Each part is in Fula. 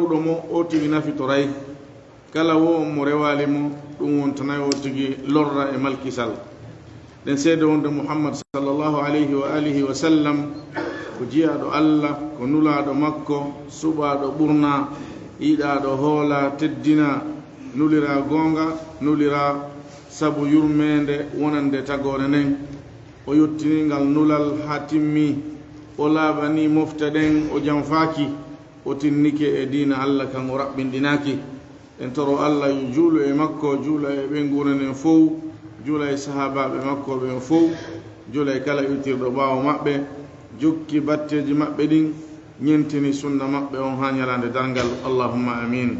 torruɗo mo o tigi nafitoray kala wo mo rewali mo ɗum wontanayi o tigi lorra e malkisal ɗen seede wonde muhammad sallllahu alayhi wa alihi wa sallam ko jiyaɗo allah ko nulaɗo makko suɓaɗo ɓurna yiɗaɗo hoola teddina nulira gonga nulira sabu yurmede wonande tagore nden o yettiningal nulal ha timmi o laaɓani mofta ɗen o janfaki o tinnike e diina allah kan o raɓɓinɗinaki en toro allah yo juulo e makko juula e ɓe guranen fof juula e sahabaɓe makko ɓen fof juula e kala iwtirɗo ɓaawo maɓɓe jokki batteji maɓɓe ɗin ñentini sunna maɓɓe on ha ñalande dargal allahumma amin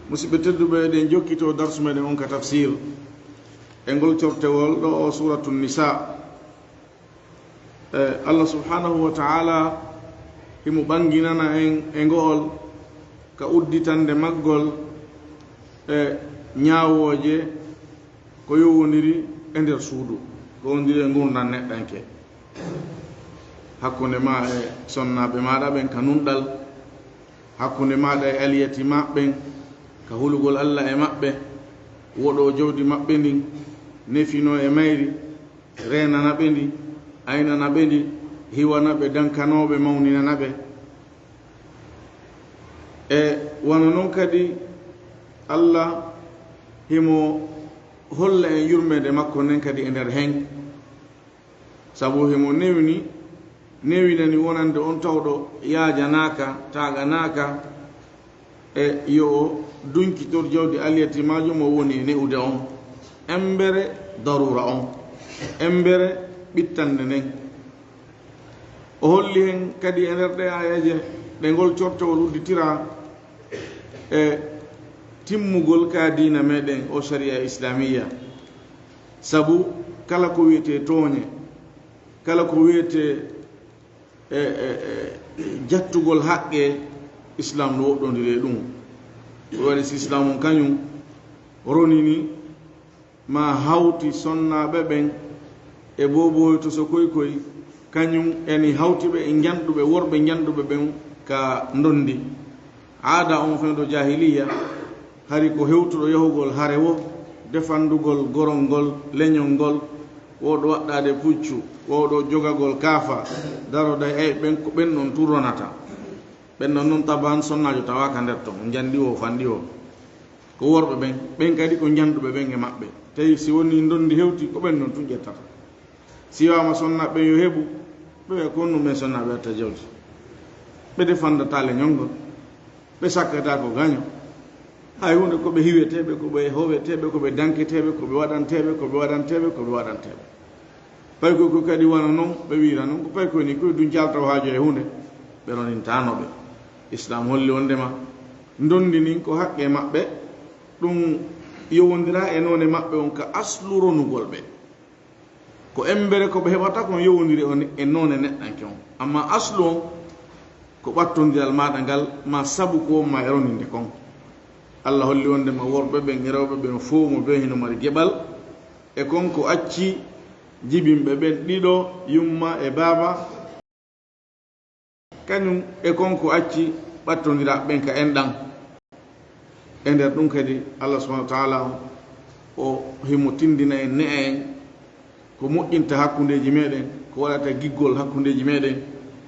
musidɓe tedduɓe eɗen jokkito darsu meɗen on ka tafsir e ngol cortewol ɗo o suratu nisa allah subhanahu wa taala himo ɓanginana en e ngool ka udditande maggol e ñaawoje ko yowodiri e nder suudu ko wondiri e gurdan neɗɗanke hakkunde ma e sonnaɓe maɗa ɓen ka nunɗal hakkunde maɗa e aliyati maɓɓen ka hulugol allah e maɓɓe woɗo jawdi maɓɓe ndin nefino e mayri renana ɓe ndi aynana ɓe ndi hiwana ɓe dankanoɓe mawninana ɓe e wano noon kadi allah himo holla en yurmede makko nden kadi e nder hen sabu himo newinani wonande on tawɗo yaajanaka taganaka e yo dunkitor jawdi aliyati majum o woni e newude on embere darura on embere ɓittande nden o holli hen kadi e nder ɗe ayaje ɗe ngol cortowol udditira e timmugol ka diina meɗen o sharia islamiya sabu kala ko wiyete tooñe kala ko wiyete jattugol haqqe islam no woɗɗodiri ɗum ko waɗi si islam on kañum ronini ma hawti sonnaɓe ɓen e boboyto so koykoy kañum eni hawtiɓe e janɗuɓe worɓe janɗuɓe ɓen ka ndondi aada on fenɗo jahiliya hari ko hewtuɗo yahugol hare wo defandugol gorol ngol leñol ngol woɗo waɗɗade puccu woɗo jogagol kaafa daroda e ɓen ko ɓen ɗon turronata ɓen ɗon noon taban sonnajo tawaka nder ton jandi o fandi o ko worɓe ɓen ɓen kadi ko janɗuɓe ɓen e maɓɓe tawi si woni ndondi hewti ko ɓen ɗon tun ƴettata si wama sonnaɓe yo heeɓu ɓe ko num men sonnaɓe watta jawdi ɓe defandata leñol ngol ɓe sakkata ko gaño hay hunde koɓe hiweteɓe koɓe howeteɓe koɓe danketeɓe koɓe waɗanteɓe koɓe waɗanteɓe koɓe waɗanteɓe pay koy ko kadi wona noon ɓe wira noon ko pay koy ni koye du jaltaw haajo e hunde ɓe ronintanoɓe islam holli wondema ndondinin ko haqqe maɓɓe ɗum yowodira e none maɓɓe on ka aslu ronugol ɓe ko embere koɓe heɓata kon yowodiri on e none neɗɗanke on amma aslu on ko ɓattodiral maɗa ngal ma sabu ko wonma e roninde kon allah holli wondema worɓe ɓen e rewɓe ɓen fof mo be hino mari geɓal e konko acci jibinɓe ɓen ɗiɗo yumma e baaba kañum e konko acci ɓattodira ɓen ka enɗan e nder ɗum kadi allah subahanahu wa taala o himo tindina en ne en ko moƴƴinta hakkundeji meɗen ko waɗata giggol hakkundeji meɗen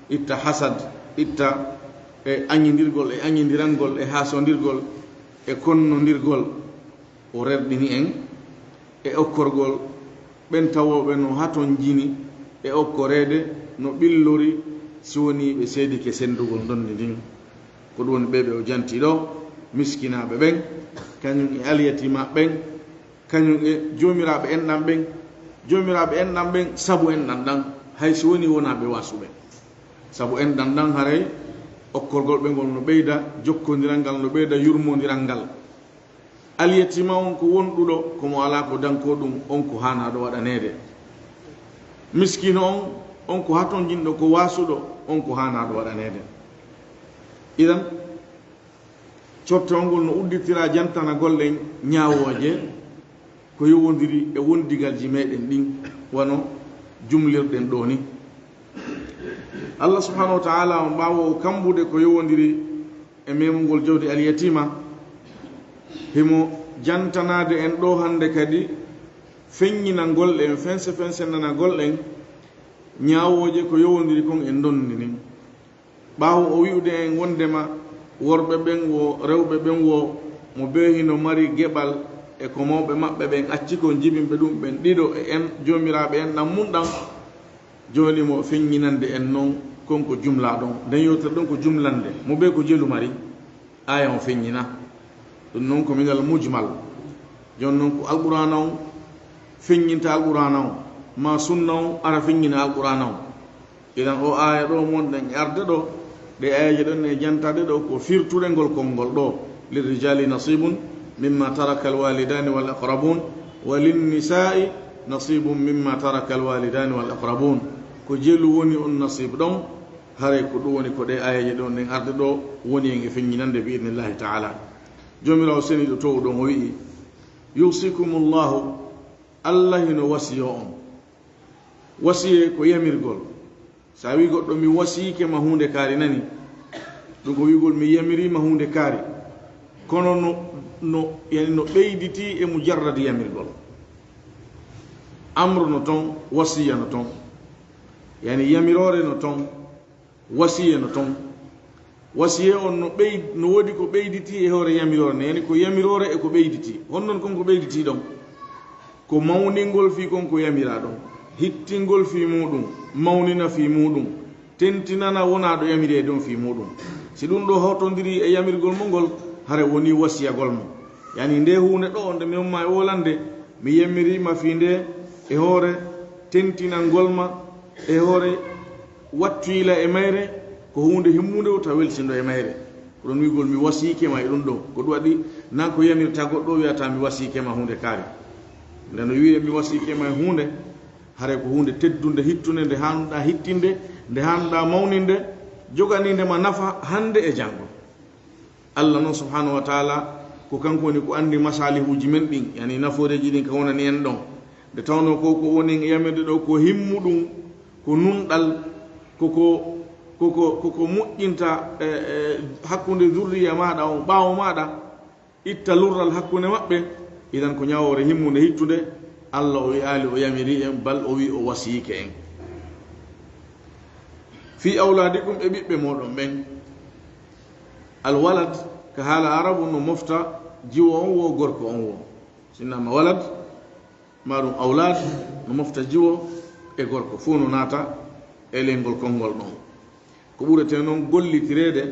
itta hasad itta e añidirgol e añidirangol e hasodirgol e konnodirgol o rerɗini en e okkorgol ɓen tawoɓe no haton jini e okkorede no ɓillori si woni ɓe seedike sendugol donde ndin ko ɗum woni ɓeɓe o janti ɗo miskinaɓe ɓen kañum e aliyatima ɓen kañum e jomiraɓe enɗan ɓen jomiraɓe enɗan ɓen saabu enɗan ɗan hay si woni wonaɓe wasuɓe saabu enɗan ɗan haray okkorgol ɓe ngol no ɓeyda jokkodiral ngal no ɓeyda yurmodiral ngal aliyatima on ko wonɗuɗo komo ala ko danko ɗum on ko hanaɗo waɗanede miskino on ko haton jinɗo ko wasuɗo on ko hanaɗo waɗanede idan cortol ngol no udditira jantana golle ñawoje ko yowodiri e wondigalji meɗen ɗin wano jumlirɗen ɗo ni allah subhanahu wa taala on ɓawo kambude ko yowodiri e memugol jawdi al yatima himo jantanade en ɗo hande kadi feññina golɗen fense nana golɗen ñawoje ko yowodiri kon en donni nin ɓaawo o wi'ude en wondema worɓe ɓen wo rewɓe ɓen wo mo beehino mari geɓal e ko mawɓe maɓɓe ɓen acci ko jibinɓe ɗum ɓen ɗiɗo e en jomiraɓe en ɗammunɗan joni mo feññinande en noon konko jumla ɗon nden yewtere ɗon ko jumlande mo ɓe ko jelu mari aya o feññina ɗum noon ko minal mujmal joni noon ko alqurana on feññinta alqurana on ma sunna on ara feññina alqurana on idan o aya ɗo monɗen e arde ɗo ɗe ayaji ɗon e jantade ɗo ko firtude ngol konngol ɗo lirrijali nasibun mimma taraka alwalidani wal aqrabun wa linnisai nasibun mimma taraka alwalidani wal aqrabun ko jelu woni on nasib ɗon hare ko ɗum woni ko ɗe ayaji ɗon ɗen arde ɗo woni en e feññinande bi idnillahi taala jomirawo seniɗo to ɗon o wi'i yusikumullahu allah hino wasiyo on wasiye ko yamirgol sa wi goɗɗo mi wasiyike ma hunde kaari nani ɗum ko wigol mi yamirima hunde kaari kono yani no ɓeyditi e mujarrad yamirgol amru no ton wasiya no ton yani yamirore no ton wasiye no ton wasiye on no wodi ko ɓeyditi e hoore yamirore ne yani ko yamirore e ko ɓeyditi honnon konko ɓeyditi ɗon ko mawningol fi konko yamira ɗon hittingol fi muɗum mawnina fi muɗum tentinana wona ɗo yamiri e ɗon fi muɗum si ɗum ɗo hawtodiri e yamirgol mo ngol hare woni wasiyagol mo yani nde hunde ɗo nde mi umma e wolande mi yamirima fi nde e hoore tentinangol ma e hoore wattuyila e mayre ko hunde himmude o taw weltindo e mayre ko ɗon wigol mi wasiyikema e ɗum ɗo ko ɗum waɗi na ko yamirta goɗɗo wiyata mi wasiyikema hunde kaari nde no wiye mi wasiyikema e hunde hare ko hunde teddunde hittunde nde hannuɗa hittinde nde hannuɗa mawninde joganindema nafa hande e janngo allah noon subhanahu wa taala ko kanko woni ko andi masalihuji men ɗin yani naforeji ɗin ka wonani en ɗon nde tawno ko woni e yamirde ɗo ko himmuɗum ko nunɗal koko moƴƴinta hakkunde zurriya maɗa on ɓaawo maɗa itta lurral hakkunde maɓɓe idan ko ñawore himmude hittude allah o wi ali o yamiri en bal o wi o wasiyike en fi awladikum e ɓiɓɓe moɗon ɓen alwalad ka haala arabu no mofta jiwo on wo gorko on wo sinnama walad maɗum awlad no mofta jiwo e gorko fuu no naata e leyngol konngol ɗon ko ɓurete noon gollitirede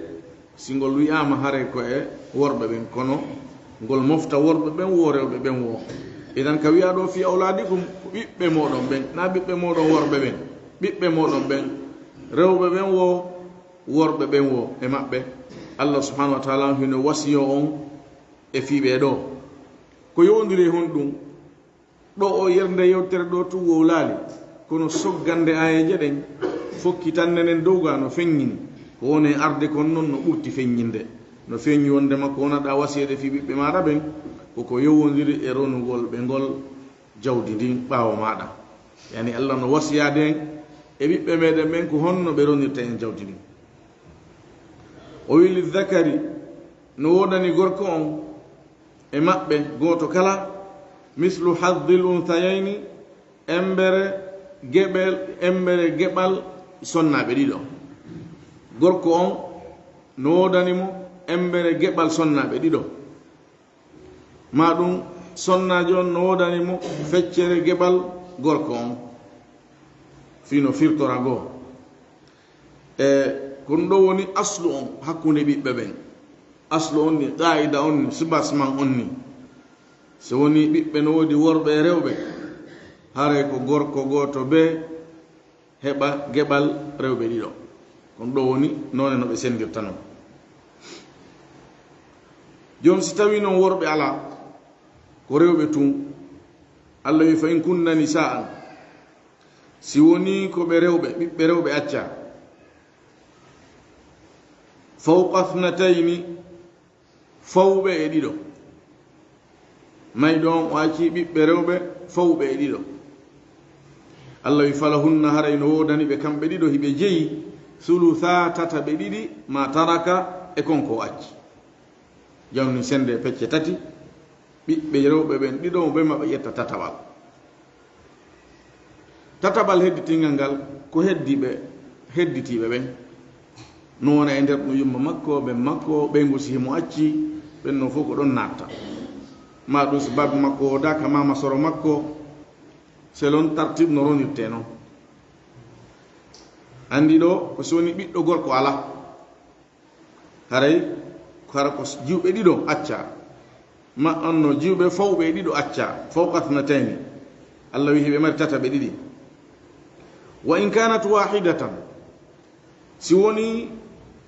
si ngol wiyama hare ko e worɓe ɓen kono ngol mofta worɓe ɓen wo rewɓe ɓen wo idan ka wiya ɗo fi awladikum ko ɓiɓɓe moɗon ɓen na ɓiɓɓe moɗon worɓe ɓen ɓiɓɓe moɗon ɓen rewɓe ɓen wo worɓe ɓen wo e maɓɓe allah subhanahu wa taala hino wasiyo on e fiiɓe ɗo ko yowdiri hon ɗum ɗo o yerde yewtere ɗo tu wow laali kono soggande ayeje ɗen fokkitannenen dowga no feññini ko woni arde kon noon no ɓurti feññinde no feññi wondema ko wonaɗa wasiyede fi ɓiɓɓe maɗa ɓen koko yowodiri e ronugol ɓe ngol jawdi ndin ɓaawo maɗa yani allah no wasiyade en e ɓiɓɓe meɗen ɓen ko honno ɓe ronirta en jawdi ndin o wi lidakari no wodani gorko on e maɓɓe goto kala mislu haddil untayayni embere geɓal sonnaɓe ɗiɗo gorko on no wodanimo embere geɓal sonnaɓe ɗiɗo ma ɗum sonnajo on no wodanimo feccere geɓal gorko on fino firtora goo e kono ɗo woni aslu on hakkunde ɓiɓɓe ɓen aslu on ni qaida on ni subasman on ni so woni ɓiɓɓe no wodi worɓe e rewɓe hare ko gorko goto be heɓa geɓal rewɓe ɗiɗo kono ɗo woni none no ɓe sendirta non joni si tawi noon worɓe ala ko rewɓe tun allah wi fa in kunna nisa'an si woni ko ɓe rewɓe ɓiɓɓe rewɓe acca fawqa thnatayni fawɓe e ɗiɗo may ɗon o acci ɓiɓɓe rewɓe fawɓe e ɗiɗo allah wi falahunna haray no wodani ɓe kamɓe ɗiɗo hiɓe jeeyi thulutha tata ɓe ɗiɗi ma taraka e konko acci jawni sende pecce tati ɓiɓɓe rewɓe ɓen ɗiɗo ɓe maɓe ƴetta tatabal hedditingal ngal ko hedditiɓe ɓen no wona e nder no yumma makko ɓen makko ɓe ngusi himo acci ɓen no fof ko ɗon natta ma ɗum so babe makko o daka mama soro makko selon tartib no ronirte noon andi ɗo ko soni ɓiɗɗo gorko ala haray hara ko jiwɓe ɗiɗo acca ma anno jiwɓe fawɓe ɗiɗo acca fawqatnatayni allah wi hiɓe mari tataɓe ɗiɗi wa in kanat wahidatan si woni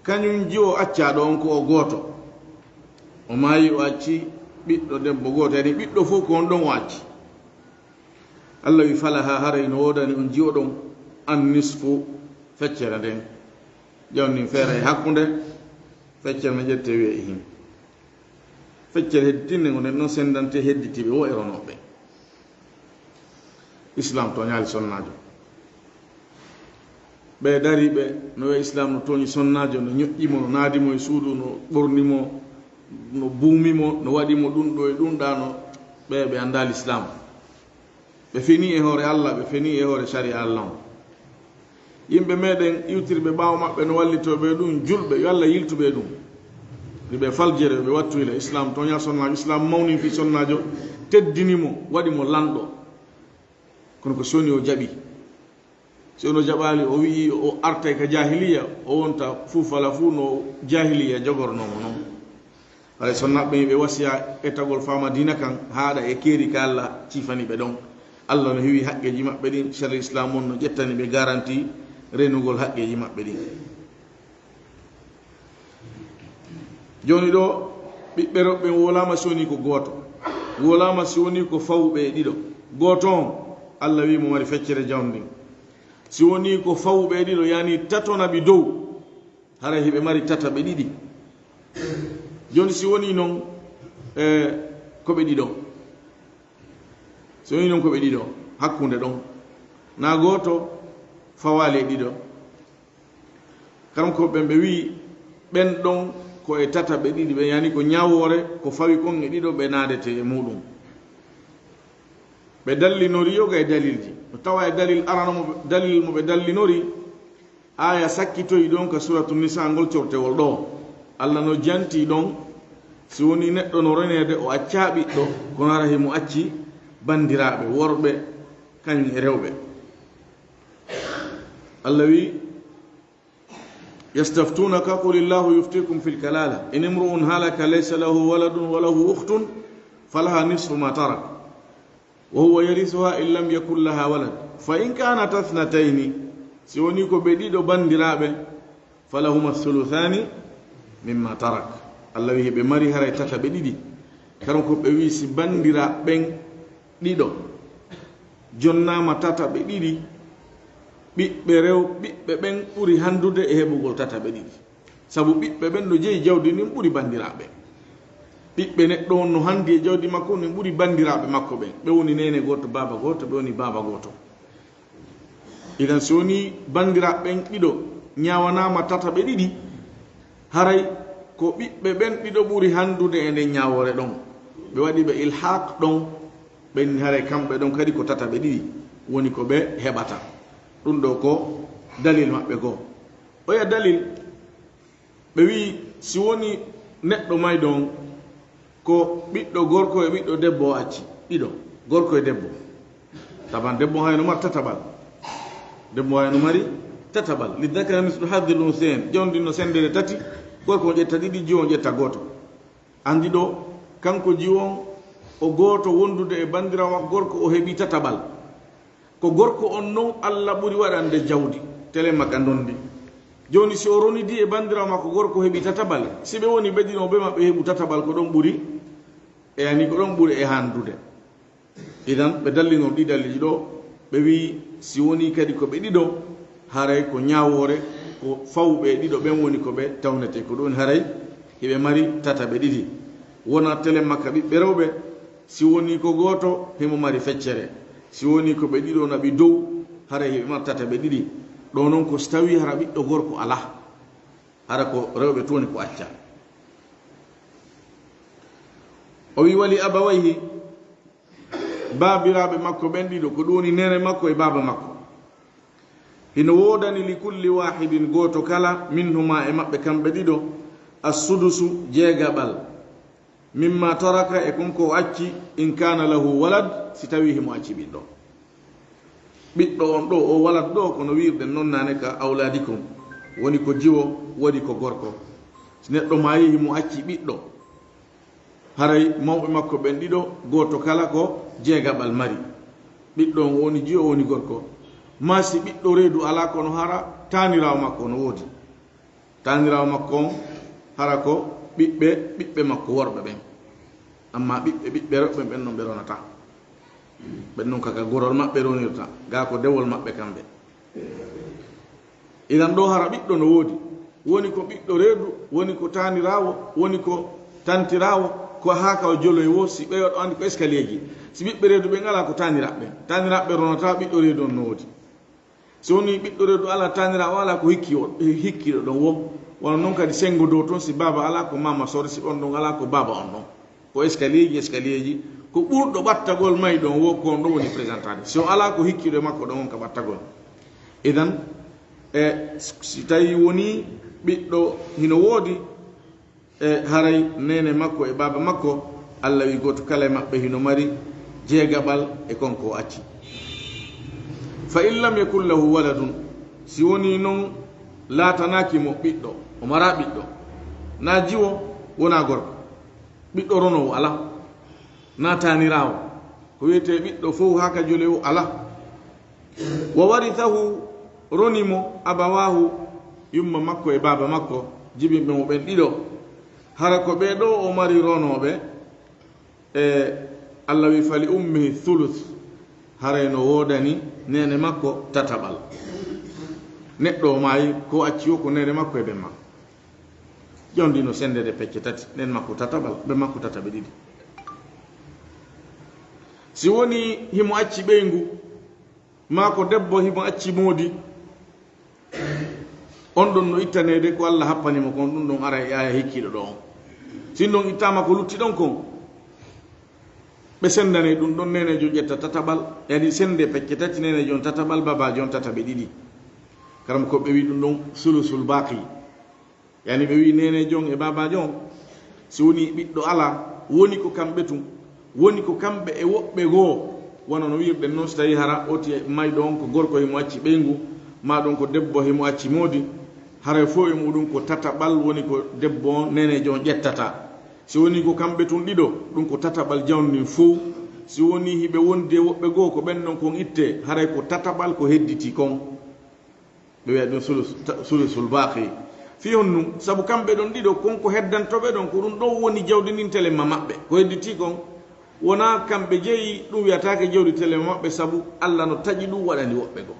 kañum jiwo accaɗo on ko o gooto o maayi o acci ɓiɗɗo debbo gooto ani ɓiɗɗo fof ko on ɗon o acci allah wi falaha haray no wodani on jiwo ɗon an nisfu feccere nden jawnin feere e hakkunde feccere no ƴette wiye e him feccere hedditinne ngo nden noon sendante hedditiɓe wo e ronoɓe islam to ñaali sonnajo ɓe dariɓe no wiya islam no toñi sonnajo no ñoƴƴimo no naadimo e suudu no ɓornimo no buumimo no waɗimo ɗum ɗo e ɗum ɗano ɓe anda l'islam ɓe fini e hoore allah ɓe fini e hoore sharia allah o yimɓe meɗen iwtirɓe ɓaawo maɓɓe no wallitoɓe ɗum julɓe yo allah yiltuɓe ɗum ɓe faljere ɓe wattuyla islam toña sonnajo islam mawni fi sonnajo teddinimo waɗimo lanɗo kono ko soni o jaɓi so ono jaɓali o wi o arta ka jahiliya o wonta fufala fuu no jahiliya jogornomo noon hay sonnaɓe ɓe wasiya e tagol fama dina kan haaɗa e keeri ka allah cifani ɓe ɗon allah no heewi haqqeji maɓɓe ɗin chari islam on no ƴettani ɓe garanti renugol haqqeji maɓɓe ɗin joni ɗo ɓiɓɓe rewɓe wolama si woni ko gooto wolama si woni ko fawɓe ɗiɗo gooto on allah wi mo mari feccere jawndin si woni ko fawɓe ɗiɗo yani tatonaɓi dow hara hiɓe mari tataɓe ɗiɗi joni si woni noon koɓe ɗiɗo si woni noon koɓe ɗiɗo hakkunde ɗon na gooto fawali e ɗiɗo kanko ɓen ɓe wi ɓen ɗon ko e tataɓe ɗiɗi ɓe yani ko ñawore ko fawi kon e ɗiɗo ɓe naadete e muɗum ɓe dallinori yoga e dalilji no tawa e dalil aranomo dalil mo ɓe dallinori aya sakkitoyi ɗon ka suratu nisa ngol cortewol ɗo allah no janti ɗon si woni neɗɗo no renede o acca ɓiɗɗo kono ara himo acci bandiraɓe worɓe kañum e rewɓe allah wi yastaftunaka qul illahu yuftikum fi lkalala in imru'un halaka laysa lahu waladun wa lahu ukhtun falaha nisfu ma tarak wa huwa yarithuha in lam yakun laha walad fa in kanat athnatayni si woni ko ɓe ɗiɗo bandiraɓe falahuma thuluthani mimma tarak allah wi ɓe mari haray tata ɓe ɗiɗi karon ko ɓe wi si bandira ɓen ɗiɗo jonnama tata ɓe ɗiɗi ɓiɓɓe ɓiɓɓe ɓen ɓuri handude e heɓugol tata ɓe ɗiɗi sabu ɓiɓɓe ɓen no jeeyi jawdi nin ɓuri bandiraɓe ɓiɓɓe neɗɗo on no handi e jawdi makko nin ɓuri bandiraɓe makko ɓen ɓe woni nene goto baba goto ɓe woni baba goto idan so woni bandiraɓe ɓen ɗiɗo ñawanama tata ɓe ɗiɗi haray ko ɓiɓɓe ɓen ɗiɗo ɓuri handude e nden ñawore ɗon ɓe waɗi ɓe ilhaq ɗon ɓen haray kamɓe ɗon kadi ko tata ɓe ɗiɗi woni ko ɓe heɓata ɗum ɗo ko dalil maɓɓe goo oya dalil ɓe wi si woni neɗɗo may ɗon ko ɓiɗɗo gorko e ɓiɗɗo debbo o acci ɗiɗo gorko e debbo taban debbo hayno mari tataɓal debbo hayno mari tataɓal lidakara mislu haddil unsayayn jawdi no sendere tati gorko o ƴetta ɗiɗi jiwon ƴetta goto andi ɗo kanko jiwon o goto wondude e bandirawo gorko o heeɓi tataɓal ko gorko on noon allah ɓuri waɗande jawdi tele makka dondi joni si o ronidi e bandirawo makko gorko heeɓi tataɓal si ɓe woni ɓeɗinoɓe maɓɓe heeɓu tataɓal ko ɗon ɓuri e yani ko ɗon ɓuri e handude idan ɓe dallino ɗi dalliji ɗo ɓe wi si woni kadi ko ɓe ɗiɗo haray ko ñawore ko fawɓe ɗiɗo ɓen woni ko ɓe tawnete ko ɗon haray heɓe mari tataɓe ɗiɗi wona tele makka ɓiɓɓe rewɓe si woni ko goto himo mari feccere si woni ko ɓe ɗiɗo naɓi dow haray heɓe mari tataɓe ɗiɗi ɗo noon ko so tawi hara ɓiɗɗo gorko ala hara ko rewɓe toni ko acca. O wi wali abawayhi baabiraɓe makko ɓen ɗiɗo ko ɗum woni nene makko e baaba makko hino wodani li kulli wahidin goto kala minhuma e maɓɓe kamɓe ɗiɗo assudusu jeegaɓal mimma taraka e konko acci in kana lahu walad si tawi himo acci ɓiɗɗo. ɓiɗɗo on ɗo o walad ɗo kono wirɗen noon nane ka awladikum woni ko jiwo woni ko gorko. si neɗɗo mayi himo acci ɓiɗɗo haray mawɓe makko ɓen ɗiɗo goto kala ko jeegaɓal mari. ɓiɗɗo on woni jiwo woni gorko. ma si ɓiɗɗo reedu ala kono hara tanirawo makko no woodi. tanirawo makko on hara ko ɓiɓɓe makko worɓe ɓen amma ɓiɓɓe rewɓe ɓen noon ɓe ronata ɓen noon kaka gorol maɓɓe ronirta ga ko dewol maɓɓe kamɓe. idan ɗo hara ɓiɗɗo no woodi woni ko ɓiɗɗo reedu woni ko tanirawo woni ko tantirawo ko haka o joloy wo si ɓeyoɗo andi ko escalier ji. si ɓiɓɓe reedu ɓe ngala ko taniraɓe ronata ɓiɗɗo reedu on no woodi. so woni ɓiɗɗo reedu ala tanirawo ala ko hikkiɗo ɗon wo wona noon kadi sengo dow toon si baba ala ko mama sore si on ɗon ala ko baba on ɗon ko escalier ji ko ɓurɗo ɓattagol mayi ɗon wo ko on ɗon woni présentade. so ala ko hikkiɗo makko ɗon on ka ɓattagol. idan si tawi woni ɓiɗɗo hino woodi haray nene makko e baba makko Allah wi goto kala e maɓɓe hino mari jeegaɓal e konko o acci. fa in lam yakun lahu waladun si woni noon laatanaki mo ɓiɗɗo o mara ɓiɗɗo na jiwo wona gorko ɓiɗɗo ronowo ala na tanirawo ko wiyete ɓiɗɗo fof haka jolewo ala. wa warithahu ronimo abawahu yumma makko e baba makko jibinɓe mo ɓen ɗiɗo hara ko ɓe ɗo o mari ronoɓe e Allah wi fali ummihi thuluth haray no wodani nene makko tataɓal. neɗɗo o maayi ko acci o ko nene makko e ɓen makko jondi no sendede pecce tati nen makko tataɓal ɓen makko tataɓe ɗiɗi. si woni himo acci ɓeyngu ma ko debbo himo acci moodi on ɗon no ittanede ko Allah happanimo kon ɗum ɗon ara e aya hikkiɗo ɗo on. sin ɗon ittama ko lutti ɗon kon ɓe sendane ɗum ɗon nenejo ƴetta tataɓal yani sende pecce tati nenejo on tataɓal babajo on tataɓe ɗiɗi. karam ko ɓe wi ɗum ɗon sulusul baqi yani ɓe wi nenejo on e babajo on si woni ɓiɗɗo ala woni ko kamɓe tun woni ko kamɓe e woɓɓe goo wona no wirɗen noon so tawi hara oti mayɗo on ko gorko himo acci ɓeyngu ma ɗon ko debbo himo acci moodi haray fof e muɗum ko tataɓal woni ko debbo on nenejo on ƴettata. si woni ko kamɓe tun ɗiɗo ɗum ko tataɓal jawndin fof. si woni hiɓe wondi e woɓɓe goo ko ɓen ɗon kon itte haray ko tataɓal ko hedditi kon ɓe wiya ɗum sulusul baqi fi honnu sabu kamɓe ɗon ɗiɗo konko heddantoɓe ɗon ko ɗum ɗon woni jawdi ndin telema maɓɓe ko hedditi kon wona kamɓe jeeyi ɗum wiyatake jawdi telema maɓɓe sabu Allah no taƴi ɗum waɗani woɓɓe goo.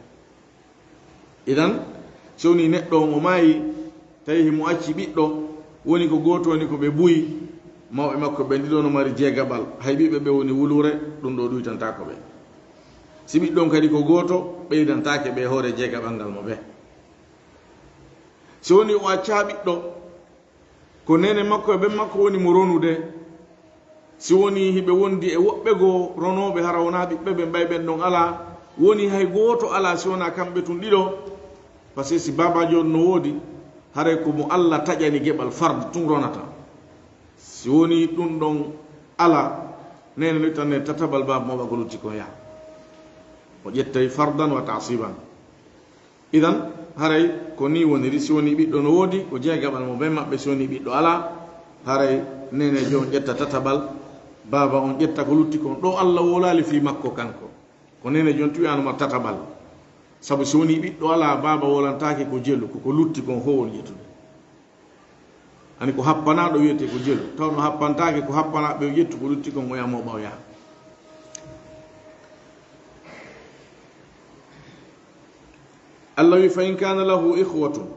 idan so woni neɗɗo o maayi tawi himo acci ɓiɗɗo woni ko goto woni ko ɓe buyi mawɓe makko ɓen ɗiɗo no mari jeegaɓal hay ɓiɓɓe ɓe woni wulure ɗum ɗo ɗuytantako ɓe. si ɓiɗɗon kadi ko goto ɓeydantake ɓe hoore jeegaɓal ngal mo ɓe. so woni o acca ɓiɗɗo ko nene makko e ɓen makko woni mo ronude si woni hiɓe wondi e woɓɓe goo ronoɓe hara wona ɓiɓɓe ɓe mbay ɓen ɗon ala woni hay goto ala si wona kamɓe tun ɗiɗo par ce que si babajo on no woodi haray ko mo Allah taƴani geɓal farde tun ronata. si woni ɗum ɗon ala nene no tan ne tataɓal baba moɓa ko lutti ko yaha o ƴettay fardan wa tasiban. idan haray ko ni woniri si woni ɓiɗɗo no woodi ko jeegaɓal mo ɓen maɓɓe si woni ɓiɗɗo ala haray nenejo on ƴetta tataɓal baba on ƴetta ko lutti kon ɗo Allah wolali fi makko kanko ko nenejo on tuwiyanoma tataɓal sabu si woni ɓiɗɗo ala baba wolantake ko jelu koko lutti kon howol ƴettude ani ko happanaɗo wiyete ko jelu taw no happantake ko happanaɓe ƴettu ko lutti kon o yamoɓa o yaha. Allah wi fa in kana lahu ikhwatun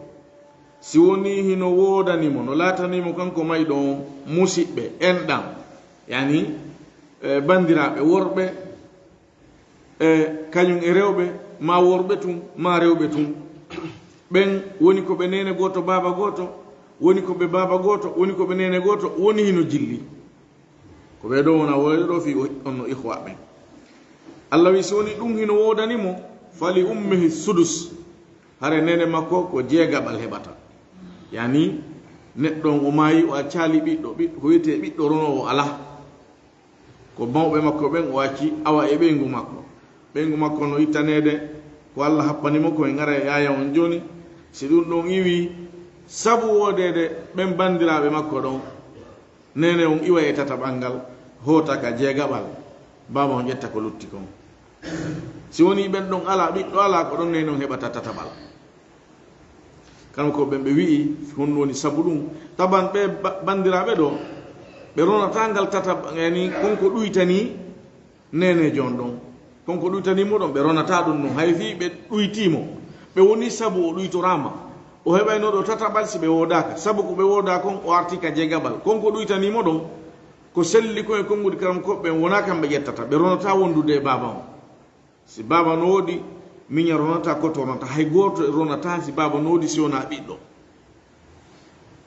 si woni hino wodanimo no latanimo kanko mayɗo on musidɓe enɗam yani bandiraɓe worɓe kañum e rewɓe ma worɓe tun ma rewɓe tun ɓen woni ko ɓe nene goto baba goto woni ko be baba goto woni ko be nene goto woni hino jilli ko be do wona woydo fi onno ikhwa be Allah wi soni dum hino wodani mo fali ummihi sudus hare nene makko ko jeegabal hebata yani neddo o mayi o acali biddo ko yete biddo rono o ala ko mawbe makko ben o wacci awa e bengu makko no itanede ko Allah happani mo ko ngara yaya on joni si dum don iwi sabu wodede ben bandirabe makko don nene on iwa e tata bangal hota ka jeegabal baba on jetta ko lutti kon si woni ben don ala biddo ala ko don nene on hebata tatabal kan ko ben be wi hon woni sabu dum taban be bandirabe do be rona tangal tata yani konko duitani nene jon don konko duitani mo don be rona ta dum no hayfi be duitimo be woni sabu o duitorama o hebay no do tatabal si be wodaka sabu ko be woda kon o artika jegabal konko duitani mo don ko selli ko e kongudi karam ko be wona kam be jettata be rona ta wondude baba si baba no wodi minya ronata ko to ronata hay goto ronata si baba no wodi si wona biddo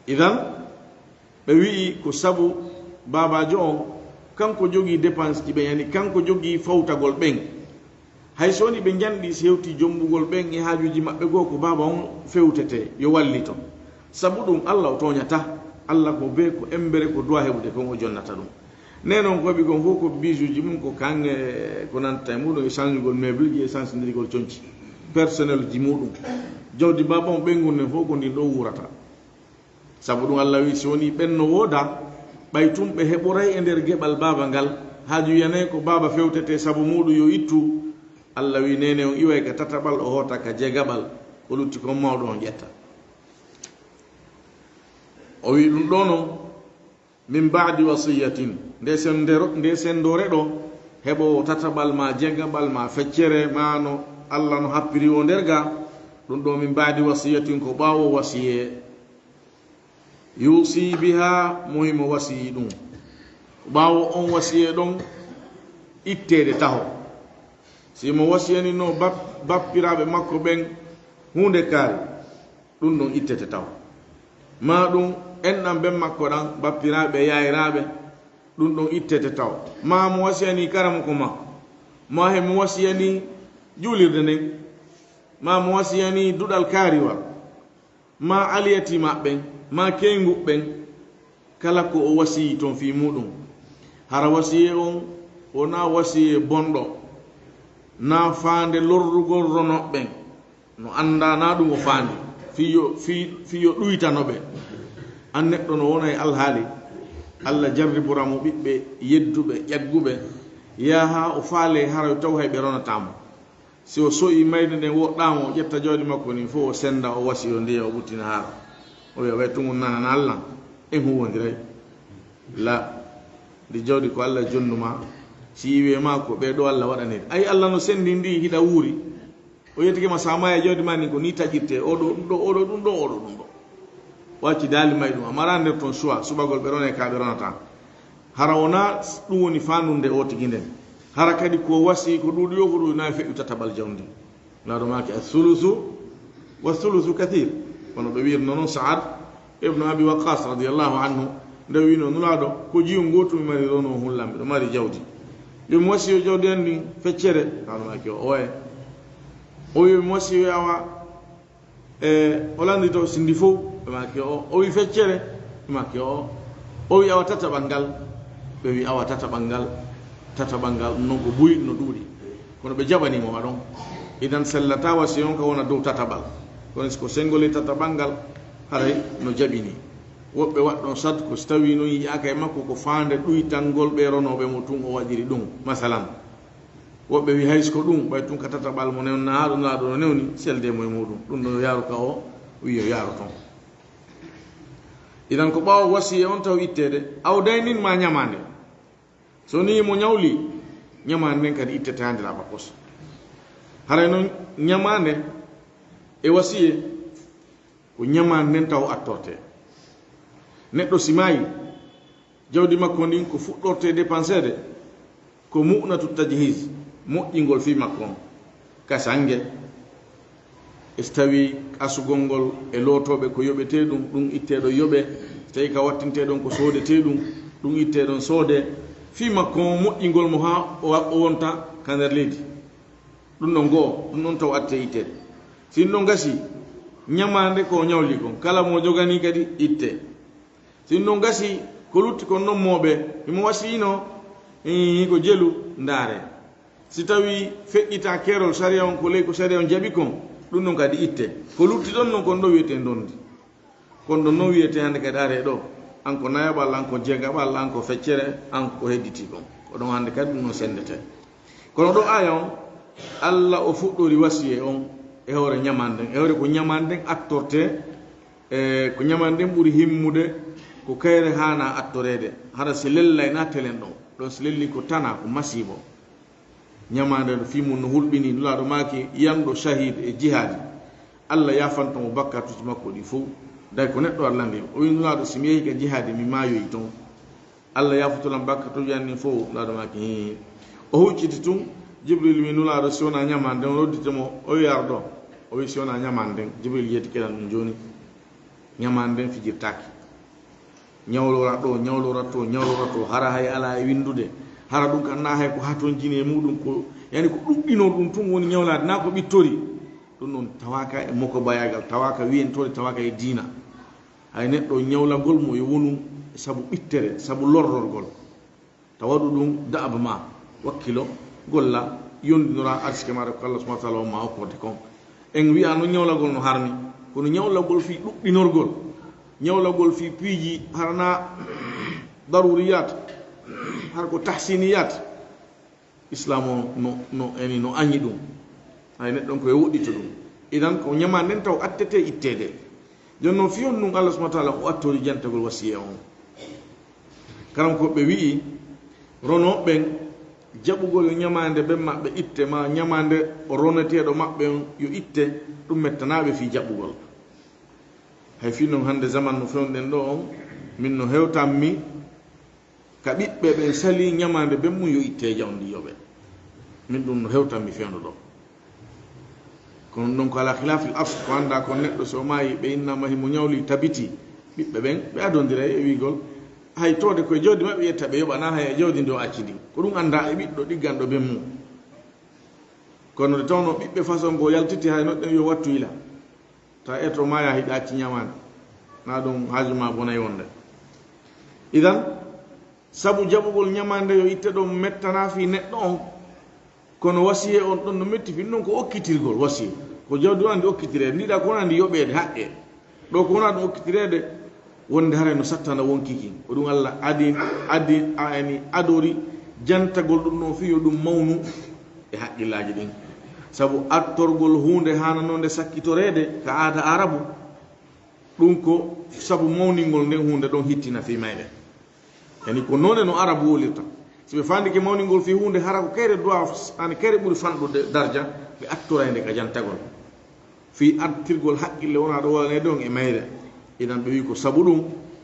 idan be wi ko sabu baba jo kanko jogi dépense ki be yani kanko jogi fawtagol ben hay soni be jandi sewti jombugol ben e haajuji mabbe go ko baba on fewtete yo wallito sabu dum Allah to nyata Allah ko be ko embere ko doa hebude ko o jonnata dum nenon ko bi gon foko bijuji mum ko kange ko nanta mudo échange gol meuble gi essence ndirigol cionci personnel ji mudum jawdi baba on be ngonne foko ndi do wurata sabu dum Allah wi soni benno woda baytum be heburay e der gebal baba ngal haaju yane ko baba fewtete sabu mudu yo ittu Allah wi nene on iway ka tatabal o hota ka jegabal ko lutti ko mawdo on jetta o wi dum dono min ba'di wasiyatin de sendore do hebo tatabal ma jegabal ma feccere mano Allah no happiri o derga dum do min ba'di wasiyatin ko bawo wasiye yusi biha muhim wasiyidum bawo on wasiye don ittede taho si mo wasiyani no bappirabe makko ben hunde kal dum don ittete taho ma dum ennam ben makko dan bappirabe yairabe dum don ittete taho ma mo wasiyani karam ko ma he mo wasiyani julirde nden ma mo wasiyani dudal kariwa ma aliyati mabben ma kengu ben kala ko o wasi ton fi mudum hara wasiye on wona wasiye bondo na faande lorrugol rono ben no anda na dum o faande fiyo duitano be an neddo no wona e alhaali Allah jarriburamu bibbe yeddube yaggube yaha o faale hara taw hay be ronatamo si o soyi mayde den woddamo jetta jodi makko ni fo o senda o wasi o ndiya o butina hara o wi tungu nana Allah e huwondiray la di jawdi ko Allah jonnuma si wi ma ko be do Allah wadane ay Allah no sendi ndi hida wuri o yetike ma sama e jawdi mani ko ni tajirte odo dum do wacci dali may dum amara nder ton choix subagol be rone ka be ronata hara wona dum woni fanunde o tiginden hara kadi ko wasi ko dudi yo ko du na fe tatabal jawdi la do maki as-sulusu was-sulusu kathir kono be wir non Sa'ad ibn Abi Waqqas radiyallahu anhu ndawi no nulado ko jiyo ngoto mi mari rono hullambe do mari jawdi yo wasi yo jawdi andi feccere kanu maki o yo wasi yo awa olandi to sindi fo maki o wi feccere maki o wi awa tata bangal be wi awa tata bangal no go buyi no dudi kono be jabani mo wadon idan sallata wasi on ka wona do tata bal kono ko sengole tata bangal haray no jabini wobbe waddo sad ko stawi no yi aka e makko ko faande duitangol be ronobe mo tun o wadiri dum masalan wobbe wi hays ko dum bay tun ka tata bal mo non na do newni selde moy mudum dum no yaru ka o wi yo yaru ton idan ko bawo wasiye on taw ittede aw daynin ma nyamande so ni mo nyawli nyamande kadi ittete hande la bakos haray non nyamande e wasiye ko nyamande taw attorte neddo simayi jawdi makko ndin ko fuddorte dépensede ko mu'natu tajhiz moƴƴingol fi makko ka sange istawi asugol ngol e lootoɓe ko yoɓete ɗum itteɗo yoɓe tawi ka wattinteɗon ko soodete ɗum itteɗon soode fima ko moƴƴingol mo ha o wonta ka nder leydi ɗum ɗon goo ɗum ɗon taw atte ittede sin ɗon gasi ñamande ko ñawli kon kala mo jogani kadi itte sin ɗon gasi ko lutti kon noon mooɓe imo wasino ko jelu ndaare si tawi feƴƴita keerol saria on ko ley ko saria on jaɓi kon ɗum ɗon kadi itte ko lutti ɗon noon kon ɗo wiyete ndondi kon ɗon noon wiyete hannde kadi are ɗo an ko nayaɓal an ko jegaɓal an ko feccere an ko hedditi kon ko ɗon hannde kadi ɗum noon sendete kono ɗo aya on Allah o fuɗɗori wasiye on e hoore ñamanden e hoore ko ñamanden attorte ko ñamanden ɓuri himmude ko kayre hana attorede hara si lellay na telen ɗon ɗon si lelli ko tana ko masibo ñamande no fimum no hulɓini nulaɗo maki yanɗo shahid e jihadi Allah yafantomo bakkatuji makko ɗi fof day ko neɗɗo allandi o wi nulaɗo somi yehi ka jihadi mi mayoyi toon Allah yafutolan bakkatuji anni fof nulaɗo maki o hucciti tun Jibril mi nulaɗo si wona ñamande o nodditemo o wiyar ɗo o wi si wona ñamanden Jibril yetti keɗan ɗum joni ñamanden fijirtaki ñawlora ɗo ñawlora to hara hay ala e windude hara ɗum kan na hay ko ha toon jini e muɗum ko yani ko ɗuɗɗino ɗum tun woni ñawlade na ko ɓittori ɗum noon tawaka e moko bayagal tawaka wiyentore tawaka e diina hay neɗɗo ñawlagol mo yo wonu sabu ɓittere sabu lorrorgol tawaɗu ɗum daaba ma wakkilo golla yondinora arsike maɗa ko Allah subhanahu wa ta'ala o ma hokkorde kon en wiya no ñawlagol no harmi kono ñawlagol fi ɗuɗɗinorgol ñawlagol fi piiji harana daruriyat har ko tahsiniyat islam o no eni no añi ɗum hay neɗɗon koye woɗɗito ɗum idan ko ñamanden taw attete ittede joni noon fiyon ɗum Allah subhanahu wa ta'ala o attori jantagol wasiya on karam ko ɓe wi'i ronoɓen jaɓugol yo ñamande ɓen maɓɓe itte ma ñamande o roneteɗo maɓɓe on yo itte ɗum mettanaɓe fi jaɓugol hay fi noon hande zaman no fewɗen ɗo on min no hewtanmi ka ɓiɓɓe ɓen sali ñamande ɓen mum yo itte jawdi yoɓe min ɗum no hewtanmi fewno ɗo kono ɗon ko ala khilafil asl ko anda ko neɗɗo so maayi ɓe innama himo ñawli tabiti ɓiɓɓe ɓen ɓe adodira e wigol hay tode koye jawdi maɓɓe yetta ɓe yoɓana hay e jawdi ndi o accidi ko ɗum anda e ɓiɗɗo ɗigganɗo ɓen mum kono de tawno ɓiɓɓe façon go yaltiti hay noɗɗen yo wattu ila ta eto maya hiɗa acci ñamande na ɗum haajuma bonayi wonde idan sabu jaɓugol ñamande yo itte ɗon mettana fi neɗɗo on kono wasiye on ɗon no metti fin noon ko okkitirgol wasiye ko jawdi wonandi okkitirede ndiɗa ko wonandi yoɓede haqqe ɗo ko wona ɗum okkitirede wonde hara no sattana wonkiki ko ɗum Allah adi adori jantagol ɗum noon fi yo ɗum mawnu e haqqillaji ɗin sabu attorgol hunde hananode sakkitorede ka aada arabu ɗum ko sabu mawningol nden hunde ɗon hittina fi mayɗe yani ko none no arabu wolirta so ɓe fandike mawningol fi hunde hara ko kayre dowa an kayre ɓuri fanɗude darja ɓe attorayde ka jantagol fi artirgol haqqille wona ɗo walanede on e mayre idan ɓe wi ko sabu ɗum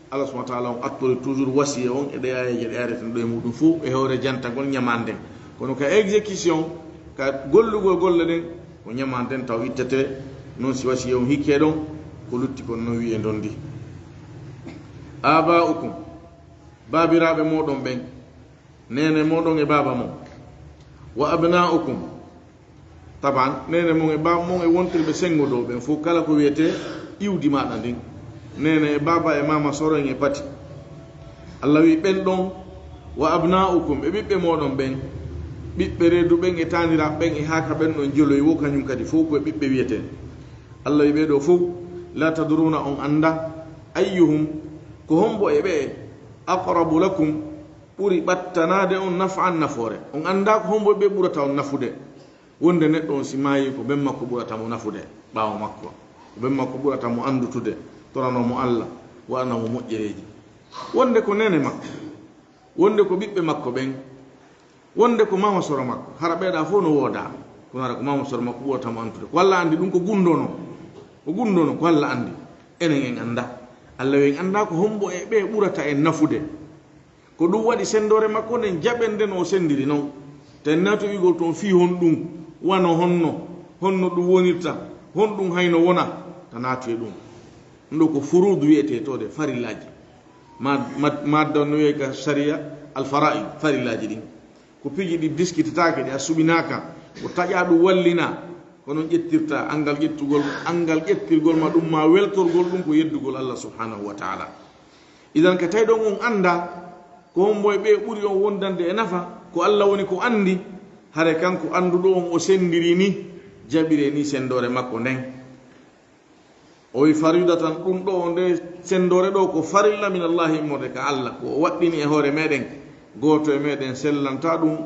Allah subhanahu wa ta'ala on attori toujours wasiya on e ɗeyayeje ɗe yareten ɗo e muɗum fof e hewre jantagol ñamanden kono ka exécution ka gollugol golle ɗen ko ñamanden taw ittete noon si wasiya on hikke ɗon ko lutti kon no wiye ndondi aba'ukum babiraɓe moɗon ɓen nene moɗon e baba mon wa abna'ukum taban nene mon e baba mon e wontirɓe sengoɗo ɓen fof kala ko wiyete iwdi maɗa ndin nene e baba e mama soroen e pati Allah wi ɓen ɗon wa abna'ukum e ɓiɓɓe moɗon ɓen ɓiɓɓe reedu ɓen e taniraɓe ɓen e haka ɓen ɗon jeloyi wo kañum kadi fof koye ɓiɓɓe wiyeten Allah wi ɓeɗo fof la tadruna on anda ayyuhum ko hombo e ɓe aqrabu lakum ɓuri ɓattanade on naf'an nafoore on anda ko hombo ɓe ɓurata on nafude wonde neɗɗo on si maayi ko ɓen makko ɓurata mo nafude ɓawo makko ko ɓen makko ɓurata mo andutude toranomo Allah waɗanamo moƴƴereji wonde ko nene makko wonde ko ɓiɓɓe makko ɓen wonde ko mama soro makko hara ɓeeɗa fof no wooda kono hara ko mama soro makko ɓurata mo andutude ko Allah andi ɗum ko gundono ko Allah andi enen en anda Allah wi en anda ko hombo e ɓe ɓurata en nafude ko ɗum waɗi sendore makko nden jaɓen nden o sendiri noon ten nato wigol toon fi hon ɗum wano honno ɗum wonirta honɗum hayno wona tanatu e ɗum ndo ko furudu wiyete to de farillaji madda no wiye ka sharia al fara'id farillaji ɗin ko piji ɗi diskititake ɗi a suɓinaka ko taƴa ɗum wallina kono ƴettirta angal ƴettugol angal ƴettirgol ma ɗum ma weltorgol ɗum ko yeddugol Allah subhanahu wa ta'ala idan ka tawi ɗon on anda ko homboye ɓe ɓuri on wondande e nafa ko Allah woni ko andi hare kanko anduɗo on o sendiri ni jaɓire ni sendore makko nden o wi faridatan ɗum ɗo o nde sendore ɗo ko farilla min allahi immorde ka Allah ko o waɗɗini e hoore meɗen goto e meɗen sellanta ɗum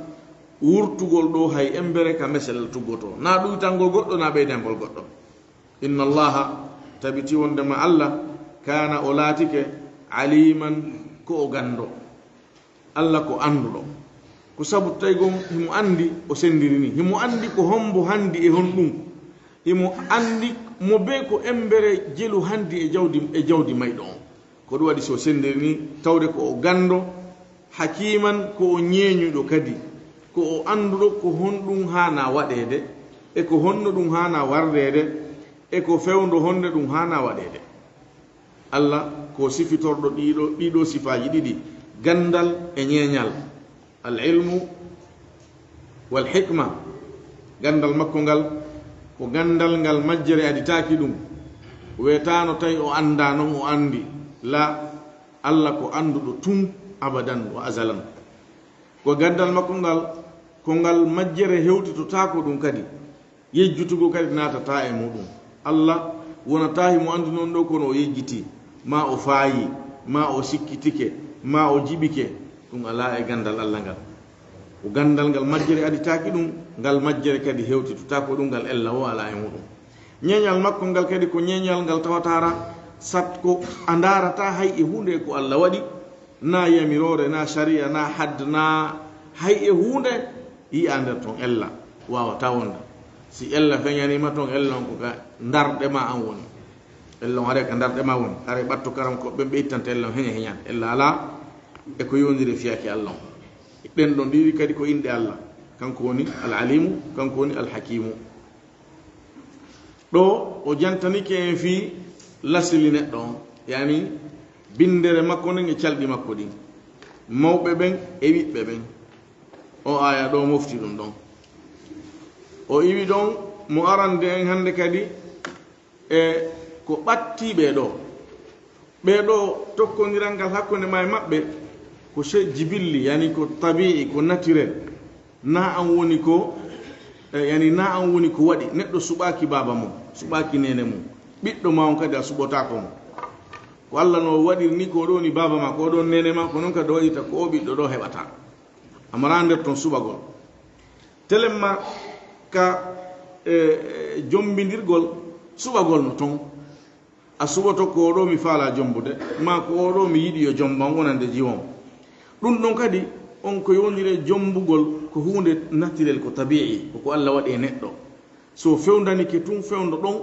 wurtugol ɗo hay embere ka mesel tuggoto na ɗuytangol goɗɗo na ɓeydengol goɗɗo inna allaha tabiti wondema Allah kana o laatike aliman ko o gando Allah ko anduɗo ko sabu tawi gon himo andi o sendiri ni himo andi ko hombo handi e honɗum himo andi mo be ko embere jelu handi e jawdi mayɗo on ko ɗum waɗi so sendiri ni tawde ko o gando hakiman ko o ñeeñuɗo kadi ko o anduɗo ko honɗum hana waɗede e ko honno ɗum hana wardede e ko fewndo honde ɗum hana waɗede Allah ko sifitorɗo ɗiɗo sifaji ɗiɗi gandal e ñeeñal al ilmu wal hikma gandal makko ngal ko gandal ngal majjere aditaki ɗum wetano tawi o anda non o andi la Allah ko anduɗo tun abadan wa azalan ko gandal makko ngal ko ngal majjere hewtitotako ɗum kadi yejjutugo kadi natata e muɗum Allah wonata himo andi noon ɗo kono o yejjiti ma o faayi ma o sikkitike ma o jibike ɗum ala e gandal Allah ngal ko gandal ngal majjere aditaki ɗum ngal majjere kadi hewtitotako ɗum ngal ella o ala e muɗum ñeñal makko ngal kadi ko ñeñal ngal tawatara sat ko a darata hay e hunde ko Allah waɗi na yamirore na sharia na hadd na hay e hunde yi'a nder ton ella wawata wonda si ella feñanima ton ella on ko ka darɗe ma an woni ella on haɗa ka darɗe ma woni haɗa ɓatto karam ko ɓe ittanta ella on heña heñan ella ala e ko yondiri fiyaki Allah on ɗen ɗon ɗiɗi kadi ko inɗe Allah kanko woni al alimu kanko woni al hakimu ɗo o jantanike en fi lasili neɗɗo on yani bindere makko nden e calɗi makko ɗi mawɓe ɓen e ɓiɓɓe ɓen o aya ɗo mofti ɗum ɗon o iwi ɗon mo arande en hande kadi e ko ɓattiɓe ɗo ɓeɗo tokkodiral ngal hakkunde ma e maɓɓe ko jibilli yani ko tabi'i ko naturel na an woni ko yani na an woni ko waɗi neɗɗo suɓaki baba mum suɓaki nene mum ɓiɗɗo ma on kadi a suɓotako mo ko Allah no waɗiri ni ko ɗo ni baba ma ko ɗon nene ma ko noon kadi waɗita ko o ɓiɗɗo ɗo heɓata amara nder ton suɓagol telemma ka jombidirgol suɓagol no ton a suɓoto ko ɗo mi faala jombude ma ko oɗo mi yiɗi yo jomban wonande jiwon ɗum ɗon kadi on ko yondire jombugol ko hunde naturel ko tabi'i ko Allah waɗi e neɗɗo so fewdanike tun fewdo ɗon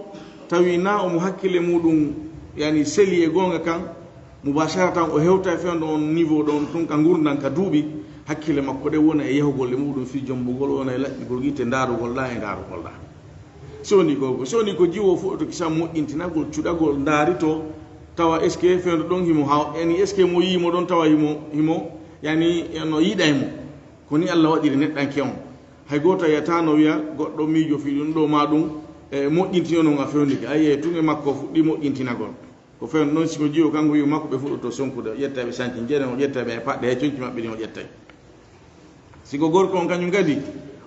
tawi na omo hakkille muɗum yani seli e gonga kan mubasharatan o hewta e fewdo on niveau ɗon tun ka gurdan ka duuɓi hakkille makko ɗe wona e yahugol e muɗum fi jombugol wona e laɓɓigol guite darugol ɗa e darugol ɗa soni ko jiwo fof to kisa moƴƴintinagol cuɗagol daarito tawa est ce que fewdo ɗon himo haw yani est ce que mo yimo ɗon tawa himo yani no yiɗaymo koni Allah waɗiri neɗɗanke on hay goto yiyata no wiya goɗɗo miijo fi ɗum ɗo ma ɗum e moƴƴintino non a fewnike ayiye tun e makko fuɗɗi moƴƴintinagol ko fewdo noon siko jiwo kanko wi makko ɓe fuɗɗoto sonkude ƴettaɓe sanci jeeren o ƴettaɓe e paɗɗe hay coñci maɓɓe ɗin o ƴettay siko gorko on kañum kadi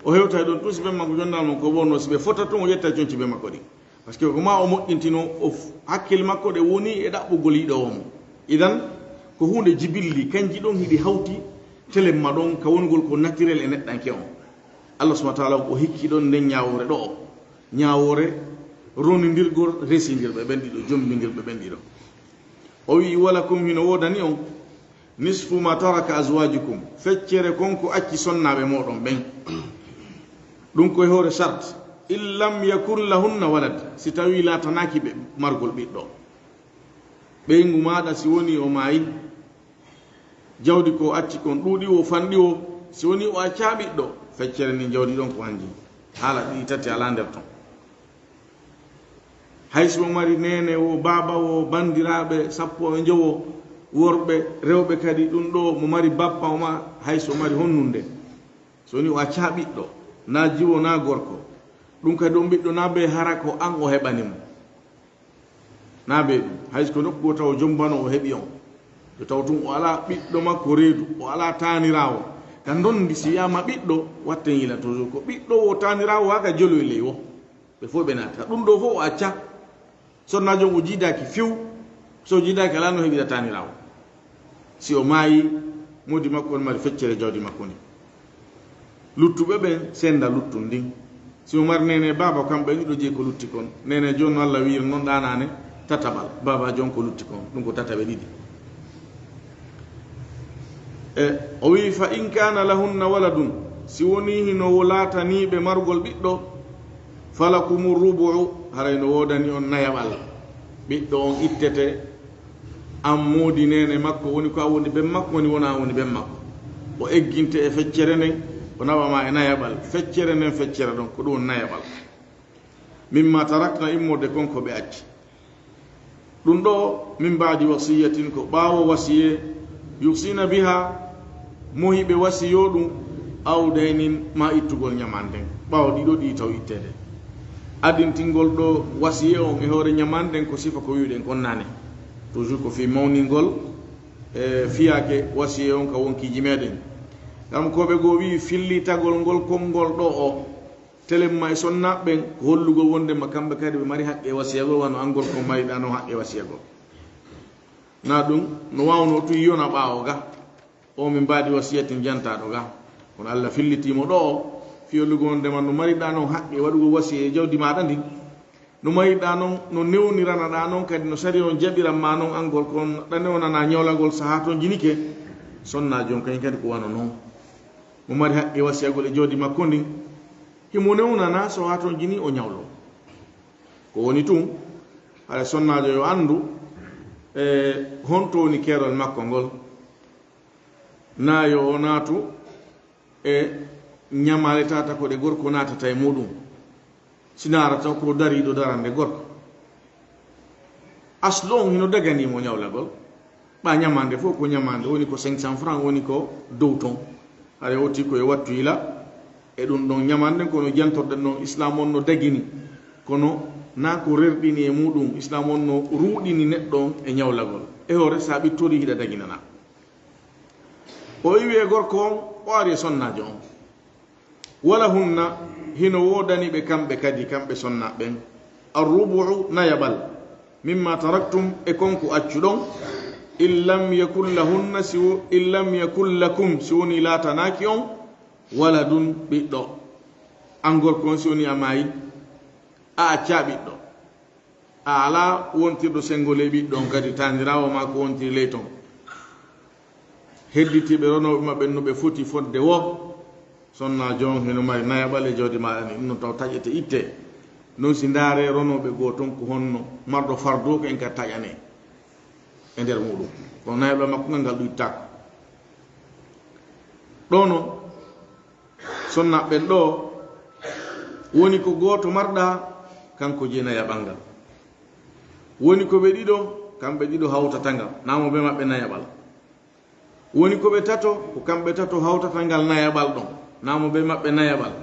o hewtay ɗon tout si ɓe makko jondal mon ko wonno si ɓe fota tun o ƴetta conci ɓe makko ɗin par ce que ko ma o moƴƴintino o hakkille makko ɗe woni e ɗaɓɓugol yiɗowomo idan ko hunde jibilli kanji ɗon hiɗi hawti telemma ɗon ka wongol ko naturel e neɗɗanke on Allah subhanahu wa ta'ala o hikki ɗon nden ñawore ɗo o ñawore ronidirgol residirɓe ɓen ɗiɗo jombidirɓe ɓen ɗiɗo o wi walakum hino wodani on nisfu ma taraka azwajukum feccere konko acci sonnaɓe moɗon ɓen ɗum koye hoore charte in lam yakun lahunna walad si tawi latanaki ɓe margol ɓiɗɗo ɓeygu maɗa si woni o maayi jawdi ko acci kon ɗuuɗi o fanɗi o si woni o acca ɓiɗɗo feccere ni jawdi ɗon ko hanji haala ɗiɗi tati ala nder ton hayso mari nene o baba o bandiraɓe sappo e jowo worɓe rewɓe kadi ɗum ɗo mo mari bappa o ma hayso mari honnunde so ni o acca ɓiɗɗo na jiwo na gorko ɗum kadi on ɓiɗɗo na be hara ko an o heɓanimo na be ɗum hayso nokku go taw jombano o heɓi on to taw tum o ala ɓiɗɗo makko reedu o ala tanirawo ka dondi si wiyama ɓiɗɗo watten yila toujours ko ɓiɗɗo o tanirawo haka jolo e ley o ɓe fof ɓe naata ɗum ɗo fof o acca sonnajo o jiidaki few so jiidaki ala no heɓira tanirawo si o maayi modi makko on mari feccere jawdi makko ni luttuɓe ɓen senda luttum ndin si o mari nene baba kamɓe ɗiɗo jeeyi ko lutti kon nene joni no Allah wiiri noon ɗanane tataɓal baba jon ko lutti kon ɗum ko tataɓe ɗiɗi o wi fa in kana lahunna waladun si woni hino lataniɓe margol ɓiɗɗo falakumu rubu'u haray no wodani on nayaɓal ɓiɗɗo on ittete an moodi nene makko woni ko a woni ben makko woni wona woni ben makko o egginte e feccere nden o nawama e nayaɓal feccere nden feccere ɗon ko ɗum nayaɓal mimma tarakna immode konko ɓe acci ɗum ɗo min mbaadi wasiyatin ko ɓaawo wasiye yusina biha mohiɓe wasiyo ɗum awdaynin ma ittugol ñamanden ɓaawo ɗiɗo ɗi taw ittede adintingol ɗo wasiye on e hoore ñamanden ko sifa ko wiɗen kon nane toujours ko fi mawningol e fiyake wasiye on ka wonkiji meɗen gam koɓe goo wi fillitagol ngol konngol ɗo o telemma e sonnaɓɓen ko hollugol wondema kamɓe kadi ɓe mari haqqe wasiyagol wano angol ko mariɗa no haqqe wasiyagol na ɗum no wawno tu yiyona ɓaawo ga o min mbaɗi wasiyatin jantaɗo ga kono Allah fillitimo ɗo o fiyollugo wondema no mariɗa noon haqqe waɗugo wasiya e jawdi maɗa ndi no mariɗa noon no newniranaɗa noon kadi no sari on jaɓiranma noon angol kon ɗane wonana ñawlagol saaha to jinike sonnajo on kañum kadi ko wano noon mo mari haqqe wasiyagol e jawdi makko ndin himo newnana so ha toon jini o ñawlo ko woni tun haɗa sonnajo yo andu e honto woni keerol makko ngol nayo o naatu e ñamale tata ko ɗe gorko natata e muɗum sinara taw ko dariɗo darande gorko aslo on hino daganimo ñawlagol ɓa ñamande fof ko ñamande woni ko 500 francs woni ko dow ton haɗa wotti koye wattu yila e ɗum ɗon ñamande kono jantorɗen noon islam on no dagini kono na ko rerɗini e muɗum islam on no ruuɗini neɗɗo on e ñawlagol e hoore sa ɓittori hiɗa daginana o wiwi e gorko on o ari e sonnajo on wala hunna hino wodani ɓe kamɓe kadi kamɓe sonnaɓen arrubu'u nayaɓal mimma taraktum e konko accuɗon in lam yakun lahunna in lam yakun lakum si woni latanaki on waladun ɓiɗɗo an gorko on si woni a maayi a acca ɓiɗɗo a ala wontirɗo sengole ɓiɗɗon kadi tanirawo ma ko wontiri ley ton hedditiɓe ronoɓe maɓɓe no ɓe foti fodde wo sonna jon heno mari nayaɓal e jawdi maɗa ni ɗum non taw taƴete itte non si ndaare ronoɓe goo ton ko honno marɗo fardo ko en ka taƴane e nder muɗum kono nayaɓal makko ngal ngal ɗuyittako ɗo no sonnaɓen ɗo woni ko gooto marɗa kanko jeyi nayaɓal ngal woni ko ɓe ɗiɗo kamɓe ɗiɗo hawtata ngal namo ɓe maɓɓe nayaɓal woni ko ɓe tato ko kamɓe tato hawtata ngal nayaɓal ɗon namo ɓe maɓɓe nayaɓal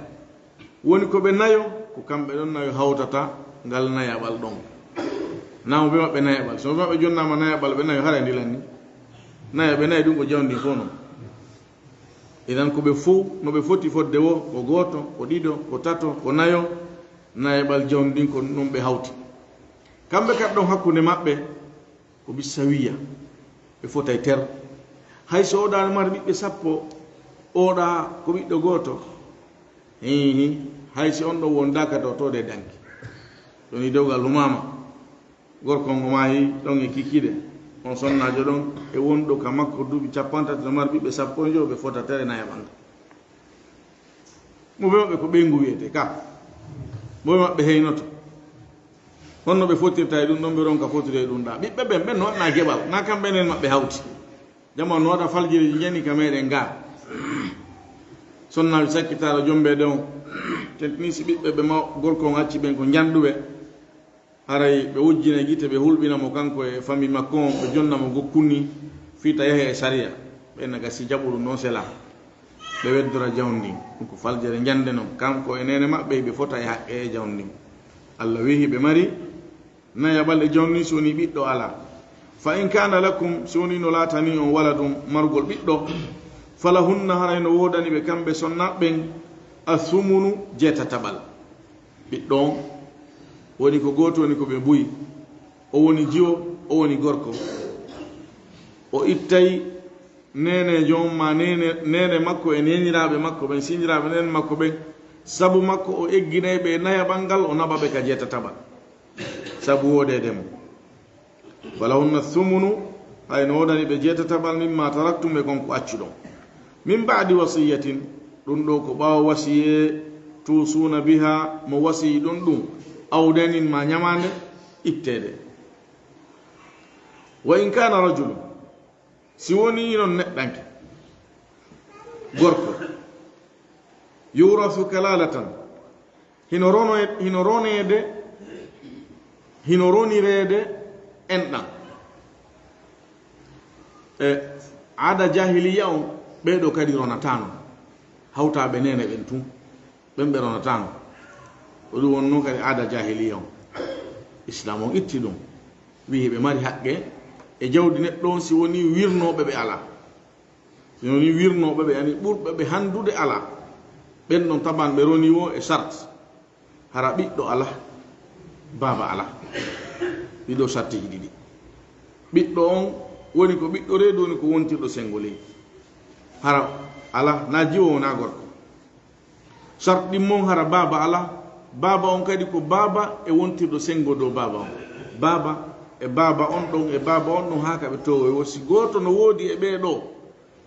woni ko ɓe nayo ko kamɓe ɗon nayo hawtata ngal nayaɓal ɗon namo ɓe maɓɓe nayaɓal so ɓe maɓɓe jonnama nayaɓal ɓe nayo hara ndilan ni nayo ɓe nayi ɗum ko jawdi fof noon idan ko ɓe fof no ɓe foti fodde wo ko gooto ko ɗiɗo ko tato ko nayo nayaɓal jawdi ko ɗum ɓe hawti kamɓe kadi ɗon hakkude maɓɓe ko bissa wiya ɓe fotay ter hay so oɗa mari ɓiɓɓe sappo oɗa ko ɓiɗɗo gooto hihi hay si on ɗo wondaka to tode danki ɗoni dewgal lumama gorko ngo maayi ɗon e kikiɗe on sonnajo ɗon e wonɗo ka makko duuɓi 50 no mari ɓiɓɓe sappo e jow ɓe fota tere nayaɓanga mo ɓe maɓɓe ko ɓeyngu wiyete ka mo ɓe maɓɓe heynoto honno ɓe fotirta e ɗum ɗon ɓe ron ka fotire ɗum ɗa ɓiɓɓe ɓen ɓen no waɗna geɓal na kamɓe nen maɓɓe hawti jama no waɗa faljiri jeni ka meɗen ga sonnaɓe sakkitaro jombede on tentini si ɓiɓɓe ɓe ma gorko on acci ɓen ko janɗuɓe haray ɓe wujjina gite ɓe hulɓinamo kanko e famille makko on ɓe jonnamo gokkunni fiita yahe e saria ɓenna gasi jaɓuɗu non sela ɓe weddora jawndin ɗum ko faljere jande noon kanko e nene maɓɓe ɓe fota e haqqe e jawndin allah wi ɓe mari nayaɓal e jawndin so woni ɓiɗɗo ala fa in kana lakum so woni no laatani on wala ɗum margol ɓiɗɗo falahunna haray no wodani ɓe kamɓe sonnaɓɓen athumunu jeetataɓal ɓiɗɗo on woni ko goto woni ko ɓe mbuyi o woni jiwo o woni gorko o ittay nenejo on ma nene makko e neniraɓe makko ɓen siñiraɓe nene makko ɓen sabu makko o egginay ɓe nayaɓal ngal o naɓaɓe ka jeetataɓal sabu wodede mo falahunna thumunu hay no wodani ɓe jeetataɓal mimma taraktum ɓe konko accuɗon min badi wasiyatin ɗum ɗo ko ɓawa wasiye tusuna biha mo wasiyi ɗon ɗum awdenin ma ñamande ittede wa in kana rajulu si woni non neɗɗanke gorko yurasu kalalatan hino ronirede enɗan e ada jahiliya on ɓeɗo kadi ronatano hawtaɓe nene ɓen tun ɓen ɓe ronatano o ɗum wonno kadi ada jahiliya on islam on itti ɗum wi ɓe mari haqqe e jawdi neɗɗo on si woni wirnoɓe ɓe ala si woni wirnoɓe ɓe ani ɓurɓe ɓe handude ala ɓen ɗon taban ɓe roni wo e sart hara ɓiɗɗo ala baba ala ɗiɗo sartiji ɗiɗi ɓiɗɗo on woni ko ɓiɗɗo reedu woni ko wontirɗo sengo leydi hara ala na jiwo na gorko sart ɗimmon hara baba ala baba on kadi ko baba e wontirɗo sengo dow baba on baba e baba on ɗon e baba on ɗon ha kaɓe towoy wosi goto no woodi e ɓeeɗo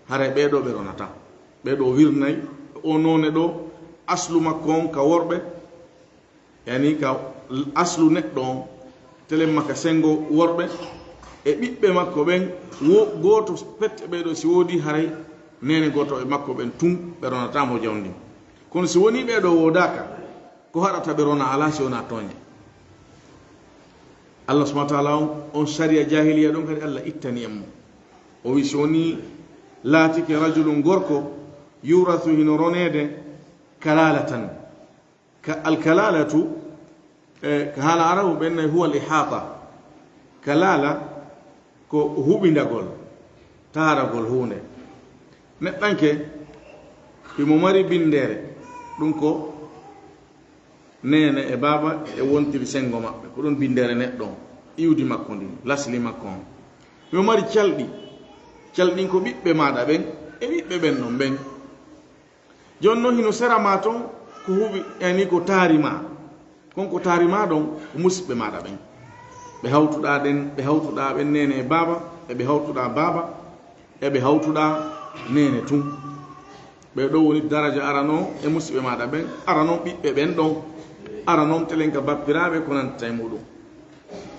hara e ɓeeɗo ɓe ronata ɓeeɗo wirnayi o none ɗo aslu makko on ka worɓe yani ka aslu neɗɗo on telen makka sengo worɓe e ɓiɓɓe makko ɓen goto pette ɓeeɗo si woodi haray nene goto e makko ɓen tun ɓe ronatamo jawdi kono si woni ɓeeɗo wodaka ko haɗata ɓe rona ala si wona toñe allah subahana taala on saria jahiliya ɗon kadi allah ittani en mo o wi si woni laatike rajulum gorko yurathu hino ronede kalalatan ka alkalalatu ka haala arabu ɓennayi huwa l ihata kalala ko huɓindagol taaragol hunde neɗɗanke himo mari bindere ɗum ko nene e baba e wontiri sengo maɓɓe ko ɗon bindere neɗɗo on iwdi makko ndin lasli makko on himo mari calɗin ko ɓiɓɓe maɗa ɓen e ɓiɓɓe ɓen ɗon ɓen joni noon hino serama toon ko huɓi yani ko taarima konko taarima ɗon ko musidɓe maɗa ɓen ɓe hawtuɗa ɓen nene e baba eɓe hawtuɗa baba eɓe hawtuɗa nene tun ɓe ɗo woni daraja arano e musidɓe maɗa ɓen aranon ɓiɓɓe ɓen ɗon aranon telen ka bappiraɓe ko nanta e muɗum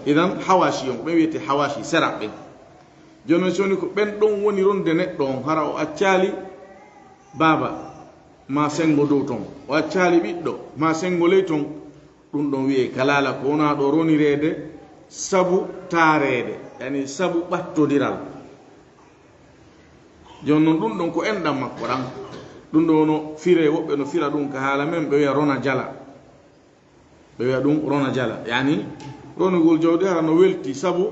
idan hawashi on ko ɓen wiyete hawashi sera ɓen joni so woni ko ɓen ɗon woni ronde neɗɗo on hara o accali baba ma sengo dow ton o accali ɓiɗɗo ma sengo ley ton ɗum ɗon wiye kalala ko wona ɗo ronirede sabu taarede yani sabu ɓattodiral joni noon ɗum ɗon ko enɗam makko ɗan ɗum ɗo no fire woɓɓe no fira ɗum ka haala men ɓe wiya rona jala ɓe wiya ɗum rona jala yani ronugol jawdi hara no welti sabu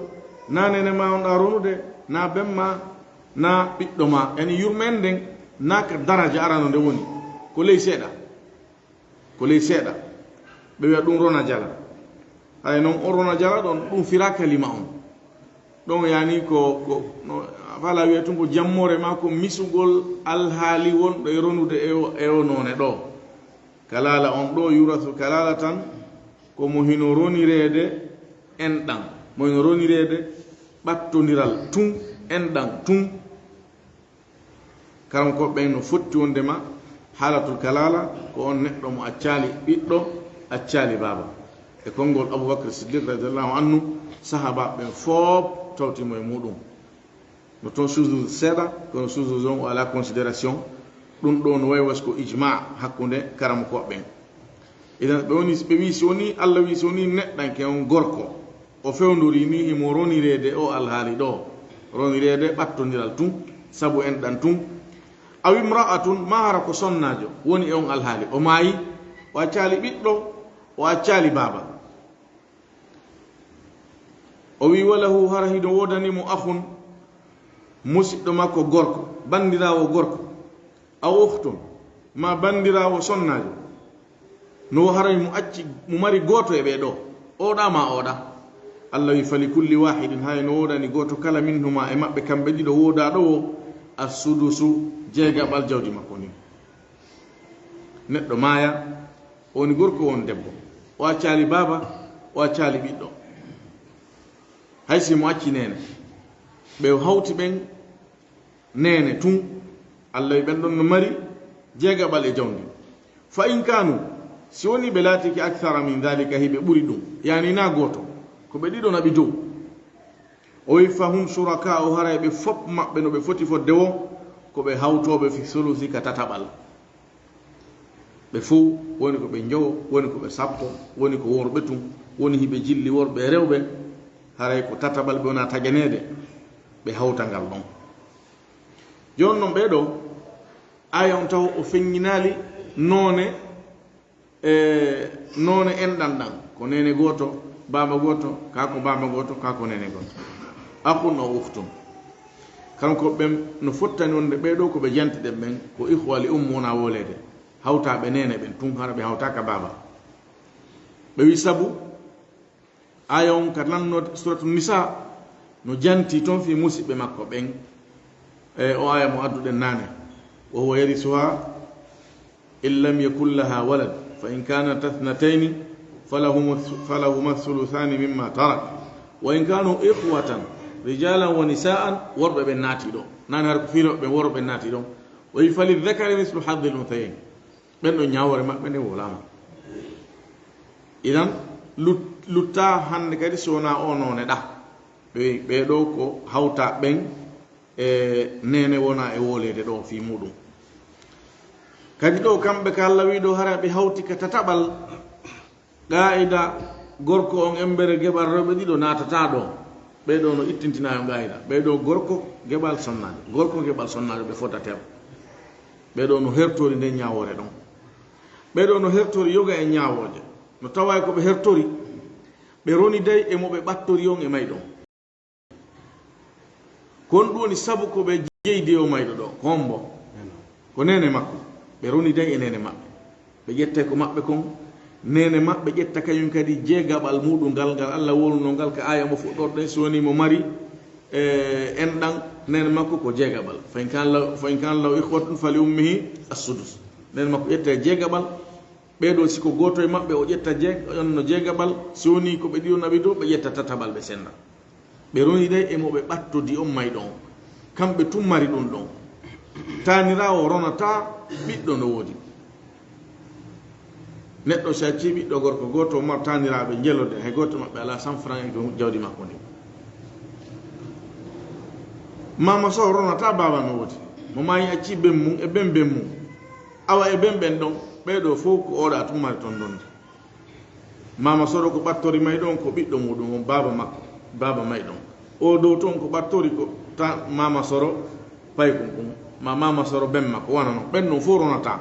na nene ma on ɗa ronude na bemma na ɓiɗɗo ma yani yurmen nden na ka daraja arano nde woni ko ley seeɗa ɓe wiya ɗum rona jala hay noon on rona jala ɗon ɗum fira kalima on ɗon yani ko fala wiya tun ko jammore ma ko misugol alhaali wonɗo e ronude e o none ɗo kalala on ɗo yurathu kalala tan komo hino ronirede enɗan mo hino ronirede ɓattodiral tun enɗan tun karam ko ɓen no fotti wondema haalatul kalala ko on neɗɗo mo accali ɓiɗɗo accali baba e konngol aboubacre siddiq radiallahu anhu sahaba ɓen fof tawtimo e muɗum no toon suusude seeɗa kono suusude on o ala considération ɗum ɗo no wayi wasko ijma hakkude karam koɓɓen idan ɓe woni ɓe wi so woni Allah wi so woni neɗɗanke on gorko o fewndori ni imo ronirede o alhaali ɗo ronirede ɓattodiral tun sabu en ɗan tun aw imra'atun ma hara ko sonnajo woni e on alhaali o maayi o accali ɓiɗɗo o accali baaba o wi walahu hara hido wodanimo ahun musidɗo makko gorko bandirawo gorko aw uhtun ma bandirawo sonnajo no haray mo acci mo mari goto e ɓeɗo oɗa ma oɗa Allah wi fali kulli wahidin hay no wodani goto kala minhuma e maɓɓe kamɓe ɗiɗo wodaɗo o assudusu jeegaɓal jawdi makko ni neɗɗo maaya woni gorko woni debbo o accali baaba o accali ɓiɗɗo haysi mo acci nene ɓe hawti ɓen nene tun Allah wi ɓen ɗon no mari jeegaɓal e jawdi fa in kanu si woni ɓe laatiki akthara min dhalika hiɓe ɓuri ɗum yani na goto ko ɓe ɗiɗo naɓi dow o wi fahum suraka o haray ɓe fop maɓɓe no ɓe foti fodde wo ko ɓe hawtoɓe fi sulusi ka tataɓal ɓe fo woni ko ɓe jowo woni ko ɓe sappo woni ko worɓe tun woni hiɓe jilli worɓe rewɓe haray ko tataɓal ɓe wona taƴanede ɓe hawta ngal ɗon joni noon ɓeɗo aya on taw o feŋñinali none enɗan ɗan ko nene goto baba goto kako baba goto kako nene goto akun o uhtun kanko ɓen no fottani wonde ɓeɗo ko ɓe jantiɗen ɓen ko ihwali wona wolede hawtaɓe nene ɓen tun hara ɓe hawtaka baba ɓe wi sabu aya on ka nanno suratu nisa no janti toon fi musidɓe makko ɓen o aya mo adduɗen nane wa huwa yarisuha in lam yakun laha walad fa in kanat ithnatayn falahuma thuluthani mimma tarak wa in kanu ikhwatan rijalan wa nisaan worɓe ɓen naati ɗo nane har ko fiinoɓe ɓen worɓe naati ɗon wa falidhakari mislu haddi l unthayayn ɓen ɗo ñawore maɓɓe nde wolama idan lutta hande kadi sowona o none ɗa ɓeɗo ko hawta ɓen e nene wona e wolede ɗo fi muɗum kadi ɗo kamɓe ka Allah wi ɗo hara ɓe hawti ka tataɓal qa'ida gorko on embere geɓal rewɓe ɗiɗo natata ɗo ɓeɗo no ittintinayo qa'ida ɓeɗo gorko geɓal sonnajo gorko geɓal sonnajo ɓe fotateɓe ɓeɗo no hertori nde ñawore ɗon ɓeɗo no hertori yoga e ñawoje no tawa ko ɓe hertori ɓe roni dey e moɓe ɓattori on e mayɗo kon ɗum woni sabu ko ɓe jeydi o mayɗo ɗo hombo ko nene makko ɓe roni dey e nene maɓɓe ɓe ƴette ko maɓɓe kon nene maɓɓe ƴetta kañum kadi jeegaɓal muɗum ngal ngal Allah wolno ngal ka aya mo fuɗɗorɗen so woni mo mari enɗan nene makko ko jeegaɓal fa in kan law ihwatun fali ummihi assudus nene makko ƴetta jeegaɓal ɓeɗo siko goto e maɓɓe o ƴetta no jeegaɓal so woni ko ɓe ɗiɗo naɓi dow ɓe ƴetta tataɓal ɓe senda ɓe roni dey e moɓe ɓattodi on mayɗon kamɓe tum mari ɗum ɗon tanirawo ronata ɓiɗɗo no woodi neɗɗo so acci ɓiɗɗo gorko goto o mar taniraɓe jelode hay goto maɓɓe ala 100 francs e jawdi makko ndi mama so ronata baba no woodi mo mayi acci ben mum e ben mum awa e ben ɓen ɗon ɓeɗo fof ko oɗa tum mari ton donde mama soɗo ko ɓattori may ɗon ko ɓiɗɗo muɗum on baba may ɗon o dow toon ko ɓattori ko ta mama soro pay kum ma mama soro ben makko wona noon ɓen ɗon fof ronata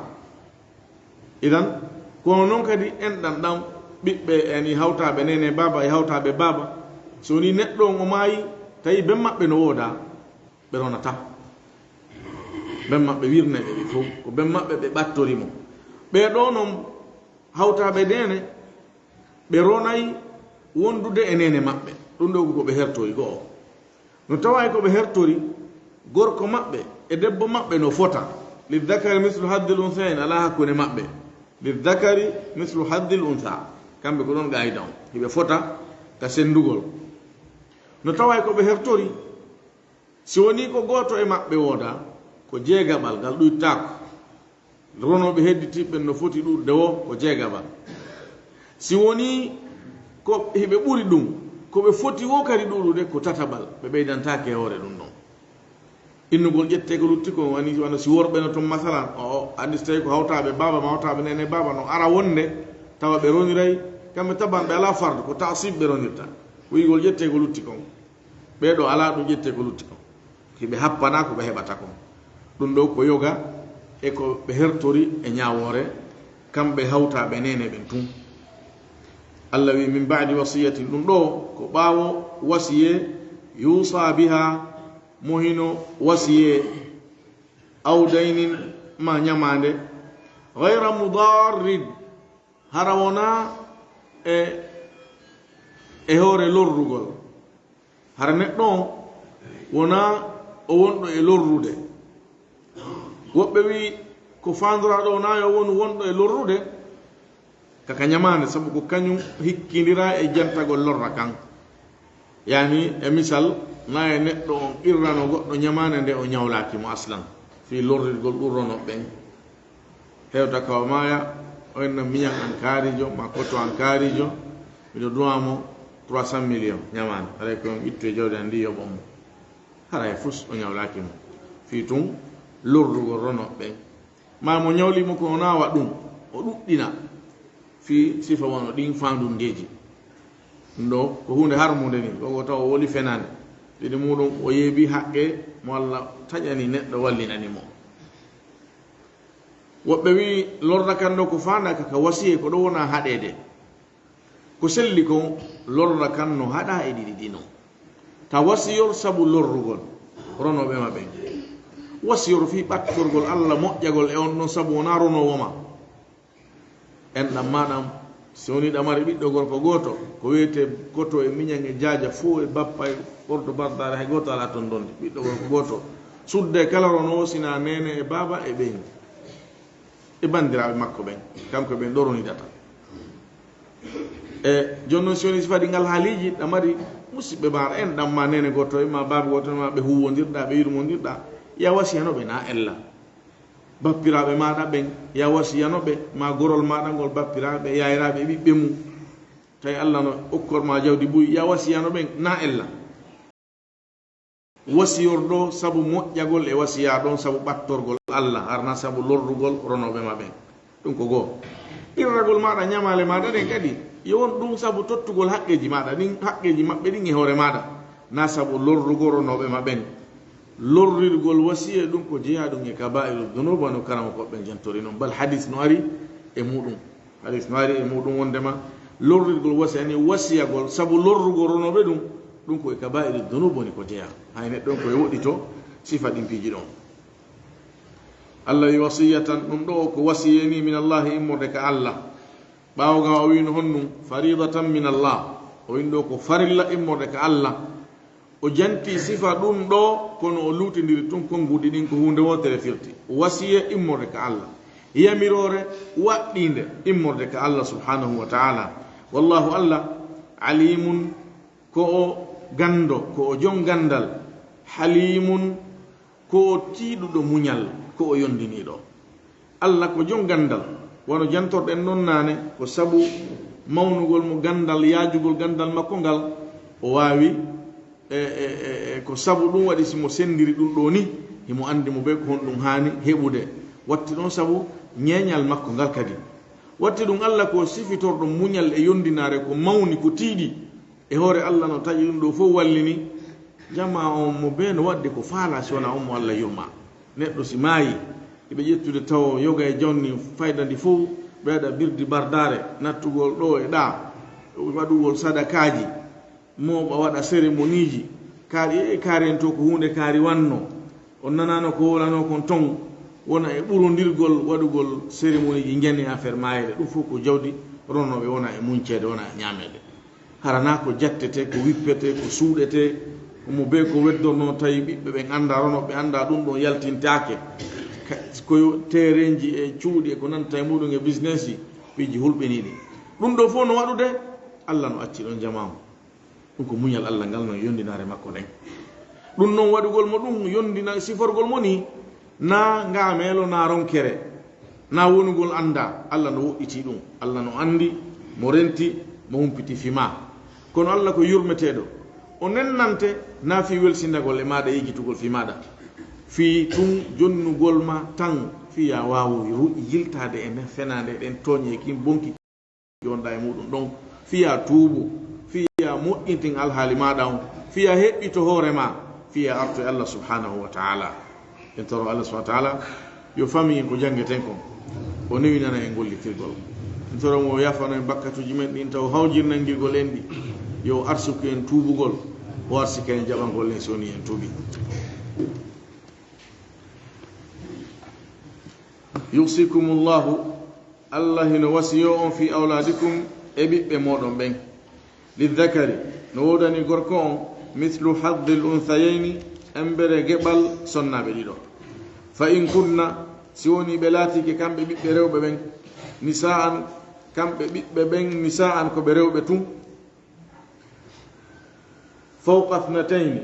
idan kono noon kadi enɗan ɗam ɓiɓɓe eni hawtaɓe nene baba e hawtaɓe baba so woni neɗɗo on o maayi tawi ben maɓɓe no wooda ɓe ronata ben maɓɓe wirneɓe ɓe fof ko ben maɓɓe ɓe ɓattorimo ɓeɗo noon hawtaɓe nene ɓe ronayi wondude e nene maɓɓe ɗum ɗo ko ɓe hertori goo no tawa ko ɓe hertori gorko maɓɓe e debbo maɓɓe no fota lidhakari mislu haddil unthayayn ala hakkude maɓɓe lidhakari mislu haddil untha kamɓe ko ɗon gayida on hiɓe fota ka sendugol no tawa ko ɓe hertori si woni ko goto e maɓɓe wooda ko jeegaɓal ngal ɗuytako ronoɓe hedditiɓɓe no foti ɗurde wo ko jeegaɓal si woni ko hiɓe ɓuri ɗum ko ɓe foti wo kadi ɗuɗude ko tataɓal ɓe ɓeydantake hoore ɗum ɗon innugol ƴette ko lutti ko wana si worɓe no toon masalan o andi so tawi ko hawtaɓe baba ma hawtaɓe nene baba no ara wonde tawa ɓe roniray kamɓe taban ɓe ala farde ko tasib ɓe ronirta wiyigol ƴette ko lutti kon ɓeɗo ala ɗum ƴette ko lutti kon hiɓe happana ko ɓe heɓata kon ɗum ɗo ko yoga e ko ɓe hertori e ñawore kamɓe hawtaɓe nene ɓen tun allah wi min badi wasiyatin ɗum ɗo ko ɓaawo wasiye yusa biha mohino wasiye aw daynin ma ñamande gayra mudarrid hara wona e hoore lorrugol hara neɗɗo wona o wonɗo e lorrude woɓɓe wi ko fanduraɗo wona yo woni wonɗo e lorrude kaka ñamande sabu ko kañum hikkidira e jantagol lorra kan yani e misal na e neɗɗo on irrano goɗɗo ñamande nde o ñawlakimo aslan fi lorrirgol ɗurrono ɓen hewta kawa maya o enna miñan an kaarijo ma koto an kaarijo miɗo duwamo 300 millions ñamande haray ko on ittu e jawdi an ndi yoɓonmo haray fus o ñawlakimo fi tun lorrugol rono ɓen ma mo ñawlimo ko onawa ɗum o ɗuɗɗina fi sifa wono ɗin fandundeji ɗum ɗo ko hunde harmude ni koko taw o woli fenade ɗiɗi muɗum o yeebi haqqe mo allah taƴani neɗɗo wallinanimo woɓɓe wi lorda kan ɗo ko fanda kaka wasiye ko ɗo wona haɗede ko selli ko lorda kan no haɗa e ɗiɗi ɗino ta wasiyor saabu lorrugol ronoɓe maɓe wasiyor fi ɓattorgol allah moƴƴagol e on ɗon saabu wona ronowoma enɗam maɗam si woni ɗamari ɓiɗɗo gorko goto ko wiyete koto e miñan e jaaja fo e bappa e ɓordo bardare hay goto ala toon donde ɓiɗɗo gorko goto sudde kala ronowo sina nene e baba e ɓeyni e bandiraɓe makko ɓen kanko ɓen ɗo ronidata e joni noon si woni sifadi ngal haaliji ɗamari musidɓe maɗa en ɗamma nene goto e ma baba goto ma ɓe huwodirɗa ɓe yurmodirɗa ya wasiyanoɓe na ella bappiraɓe maɗa ɓen ya wasiyanoɓe ma gorol maɗa ngol bappiraɓe yayraɓe ɓiɓɓe mum tawi allah no okkorma jawdi ɓuyi ya wasiyanoɓen na ella wasiyorɗo saabu moƴƴagol e wasiya ɗon saabu ɓattorgol allah harna saabu lorrugol ronoɓe ma ɓen ɗum ko goho irragol maɗa ñamale maɗa ɗen kadi yowon ɗum saabu tottugol haqqeji maɗa ɗin haqqeji maɓɓe ɗin e hoore maɗa na saabu lorrugol ronoɓe ma ɓen lorrirgol wasiye ɗum ko jeeya ɗum e kabairu dunuba no karama koɓɓe jantori noon bal hadis no ari e muɗum hadis no ari e muɗum wondema lorrirgol wasiya ni wasiyagol saabu lorrugol ronoɓe ɗum ɗum ko e kabairu dunub woni ko jeeya hay neɗɗon koye woɗɗito sifa ɗin piiji ɗon allah wi wasiyatan ɗum ɗo ko wasiyeni min allahi immorde ka allah ɓawga o wino honnum faridatan min allah o win ɗo ko farilla immorde ka allah o janti sifa ɗum ɗo kono o lutidiri tun konguɗi ɗin ko hunde wotere firti wasiye immorde ka allah yamirore waɗɗinde immorde ka allah subhanahu wa taala wallahu allah alimun ko o gando ko o jon gandal halimun ko o tiiɗuɗo muñal ko o yondiniɗo allah ko jon gandal wono jantorɗen noon nane ko sabu mawnugol mo gandal yaajugol gandal makko ngal o wawi ko sabu ɗum waɗi simo sendiri ɗum ɗo ni himo andi mo ɓe ko hon ɗum hani heɓude watti ɗon sabu ñeñal makko ngal kadi watti ɗum allah ko sifitorɗo muñal e yondinare ko mawni ko tiiɗi e hoore allah no taƴi ɗum ɗo fof wallini jama on mo ɓe no wadde ko faala si wona on mo allah yurma neɗɗo si maayi eɓe ƴettude taw yoga e jawni fayda ndi fof ɓeeɗa birdi bardare nattugol ɗo e ɗa waɗugol sadakaji moɓa waɗa cérémonie ji kaari e kaari en to ko hunde kaari wanno on nanano ko wolano kon ton wona e ɓurodirgol waɗugol cérémonie ji jani affaire mayede ɗum fof ko jawdi ronnoɓe wona e muñcede wona e ñamede harana ko jattete ko wippete ko suuɗete omo be ko weddorno tawi ɓiɓɓe ɓen anda ronoɓe anda ɗum ɗon yaltintake ko terenji e cuuɗi e ko nanta e muɗum e business ji piiji hulɓiniɗi ɗum ɗo fof no waɗude allah no acci ɗon jamamu ɗum ko muñal allah ngal no yondinare makko ɗen ɗum noon waɗugol mo ɗum yondina siforgol mo ni na ngamelo na ronkere na wonugol anda allah no woɗɗiti ɗum allah no andi mo renti mo humpiti fima kono allah ko yurmeteɗo o nennante na fi welsindagol e maɗa yejitugol fi maɗa fi tun jonnugol ma tan fiya wawu yiltade e nder fenade ɗen tooñe kin bonki jonda e muɗum ɗon fiya tuubu fiya moƴƴintin alhaali maɗa on fiya heɓɓito hoore ma fiya arto e Allah subhanahu wa ta'ala en toro Allah subhanahu wa ta'ala yo fami ko jangeten kon o newinana e gollitirgol en toro mo yafano e bakkatuji men ɗin taw hawjirnangirgol en ɗi yo arsuku en tuubugol o arsika en jaɓangol len soni en tuuɓi yusikumullahu Allah hino wasiyo on fi awladikum e ɓiɓɓe moɗon ɓen lidhakari no wodani gorko on mithlu haddil unthayayni embere geɓal sonnaɓe ɗiɗo fa in kunna si woni ɓe laatike kamɓe ɓiɓɓe rewɓe ɓen nisa'an kamɓe ɓiɓɓe ɓen nisa'an ko ɓe rewɓe tun fawqa thnatayni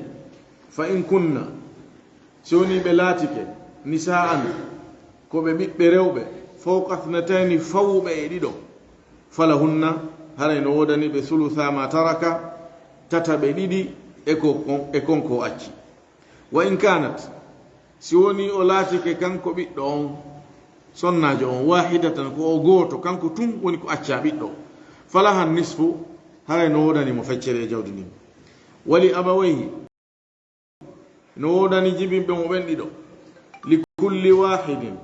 fa in kunna si woni ɓe laatike nisa'an ko ɓe ɓiɓɓe rewɓe fawqa thnatayni fawɓe e ɗiɗo falahunna haray no wodani ɓe thulutha ma taraka tataɓe ɗiɗi e konko acci wa in kanat si woni o laatike kanko ɓiɗɗo on sonnajo on wahidatan ko o gooto kanko tun woni ko acca ɓiɗɗo falahan nisfu haray no wodani mo feccere e jawdi ndin wali abawayhi no wodani jibinɓe mo ɓen ɗiɗo li kulli wahidin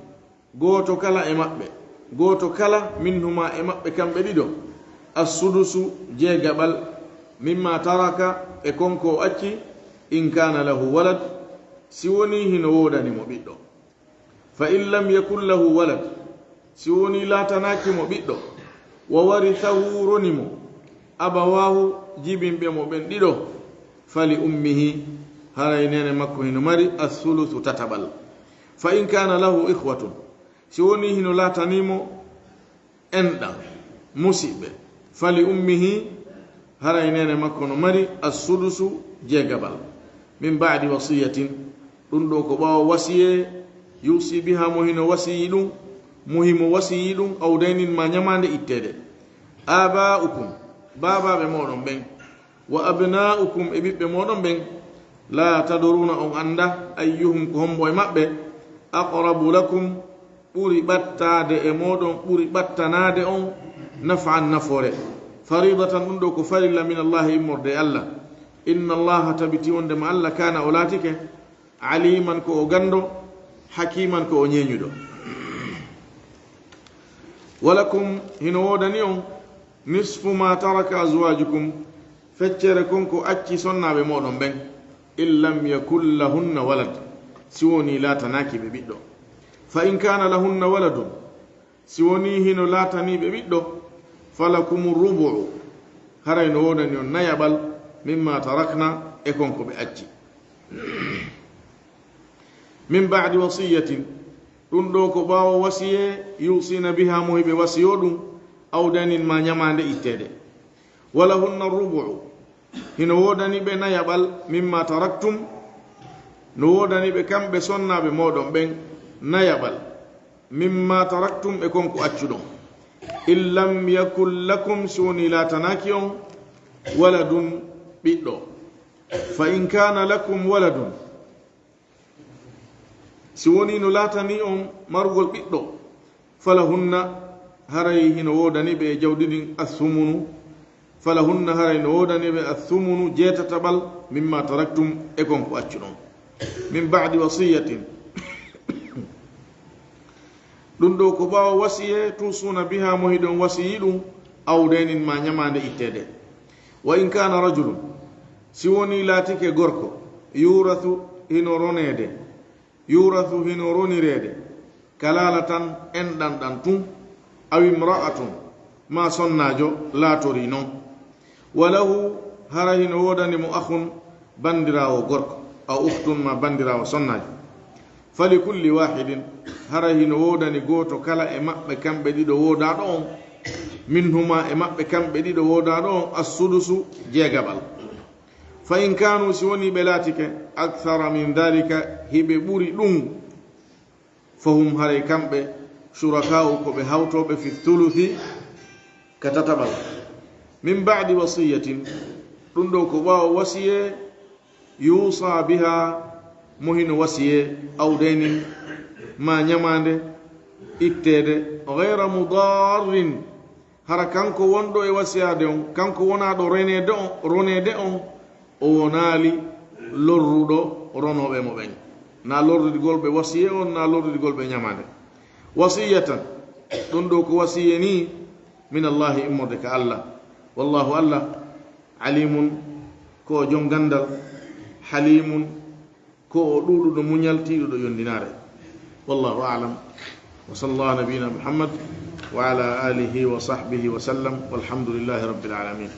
gooto kala e maɓɓe gooto kala minhuma e maɓɓe kamɓe ɗiɗo assudusu jeegaɓal mimma taraka e konko acci in kana lahu walad si woni hino wodani mo ɓiɗɗo fa in lam yakun lahu walad si woni laatanaki mo ɓiɗɗo wa warithahu ronimo abawahu jibinɓe mo ɓen ɗiɗo fali ummihi haray nene makko hino mari athuluthu tataɓal fa in kana lahu ikhwatun si woni hino laatanimo enɗan musiɓɓe fali ummihi haray nene makko no mari assudusu jeegaɓal min ba'di wasiyatin ɗum ɗo ko ɓawa wasiye yusi biha mo hino wasiyi ɗum mo himo wasiyi ɗum awdaynin ma ñamande ittede aba'ukum babaɓe moɗon ɓen wa abna'ukum e ɓiɓɓe moɗon ɓen la tadoruna on anda ayyuhum ko hombo e maɓɓe aqrabu lakum ɓuri ɓattade e moɗon ɓuri ɓattanade on naf'an nafore faridatan ɗum ɗo ko farilla min allahi immorde e allah inna allaha tabiti wonde ma allah kana o laatike aliman ko o gando hakiman ko o ñeñuɗo walakum hino wodani on nisfu ma taraka azwajukum feccere konko acci sonnaɓe moɗon ɓen in lam yakun lahunna walad si woni laatanaki ɓe ɓiɗɗo fa in kana lahunna waladun si woni hino laataniɓe ɓiɗɗo falakum rubu'u haray no wodani on nayaɓal mimma tarakna e konko ɓe acci min ba'di wasiyatin ɗum ɗo ko ɓawo wasiye yusina biha mo hiɓe wasiyo ɗum awdanin ma ñamande ittede walahunna rubu'u hino wodani ɓe nayaɓal mimma taraktum no wodani ɓe kamɓe sonnaɓe moɗon ɓen nayaɓal mimma taraktum e konko accuɗon in lam yakun lakum suni latanaki on waladun ɓiɗɗo fa in kana lakum waladun si woni no laatani on marugol ɓiɗɗo falahunna haray hino wodani ɓe jawɗiɗin athumunu falahunna haray no wodani ɓe athumunu jeetataɓal mimma taraktum e konko accuɗon min ba'di wasiyatin ɗum ɗo ko ɓawa wasiye tusuna biha mo hiɗon wasiyi ɗum awdaynin ma ñamande ittede wa in kana rajulun si woni laatike gorko yurathu hino ronede yurathu hino ronirede kalalatan enɗan ɗan tun aw imra'atun ma sonnajo laatori noon walahu hara hino wodani mo akhun bandirawo gorko aw ukhtun ma bandirawo sonnajo fali kulli wahidin hara hino wodani goto kala e maɓɓe kamɓe ɗiɗo wodaɗo on minhuma e maɓɓe kamɓe ɗiɗo wodaɗo on assudusu jeegaɓal fa in kanu si woni ɓe laatike akthara min dhalika hiɓe ɓuri ɗum fahum haray kamɓe shuraka'u ko ɓe hawtoɓe fi thuluthi ka tataɓal min ba'di wasiyatin ɗum ɗo ko ɓawa wasiye yusa biha mo hino wasiye awdaynin ma ñamande ittede ghayra mudarrin hara kanko wonɗo e wasiyade on kanko wona ɗo ronede on o wonaali lorruɗo ronoɓe mo ɓen na lorrudigol ɓe wasiye on na lorrudigol ɓe ñamade wasiyatan ɗum ɗo ko wasiye ni min allahi immorde ka allah wallahu allah alimun ko jom gandal halimun ko o ɗuɗuɗo muñal tiɗuɗo yondinare wallahu alam wa sallallahu nabiyina muhammad wa ala alihi wa sahbihi wa sallam walhamdulillahi rabbil alamin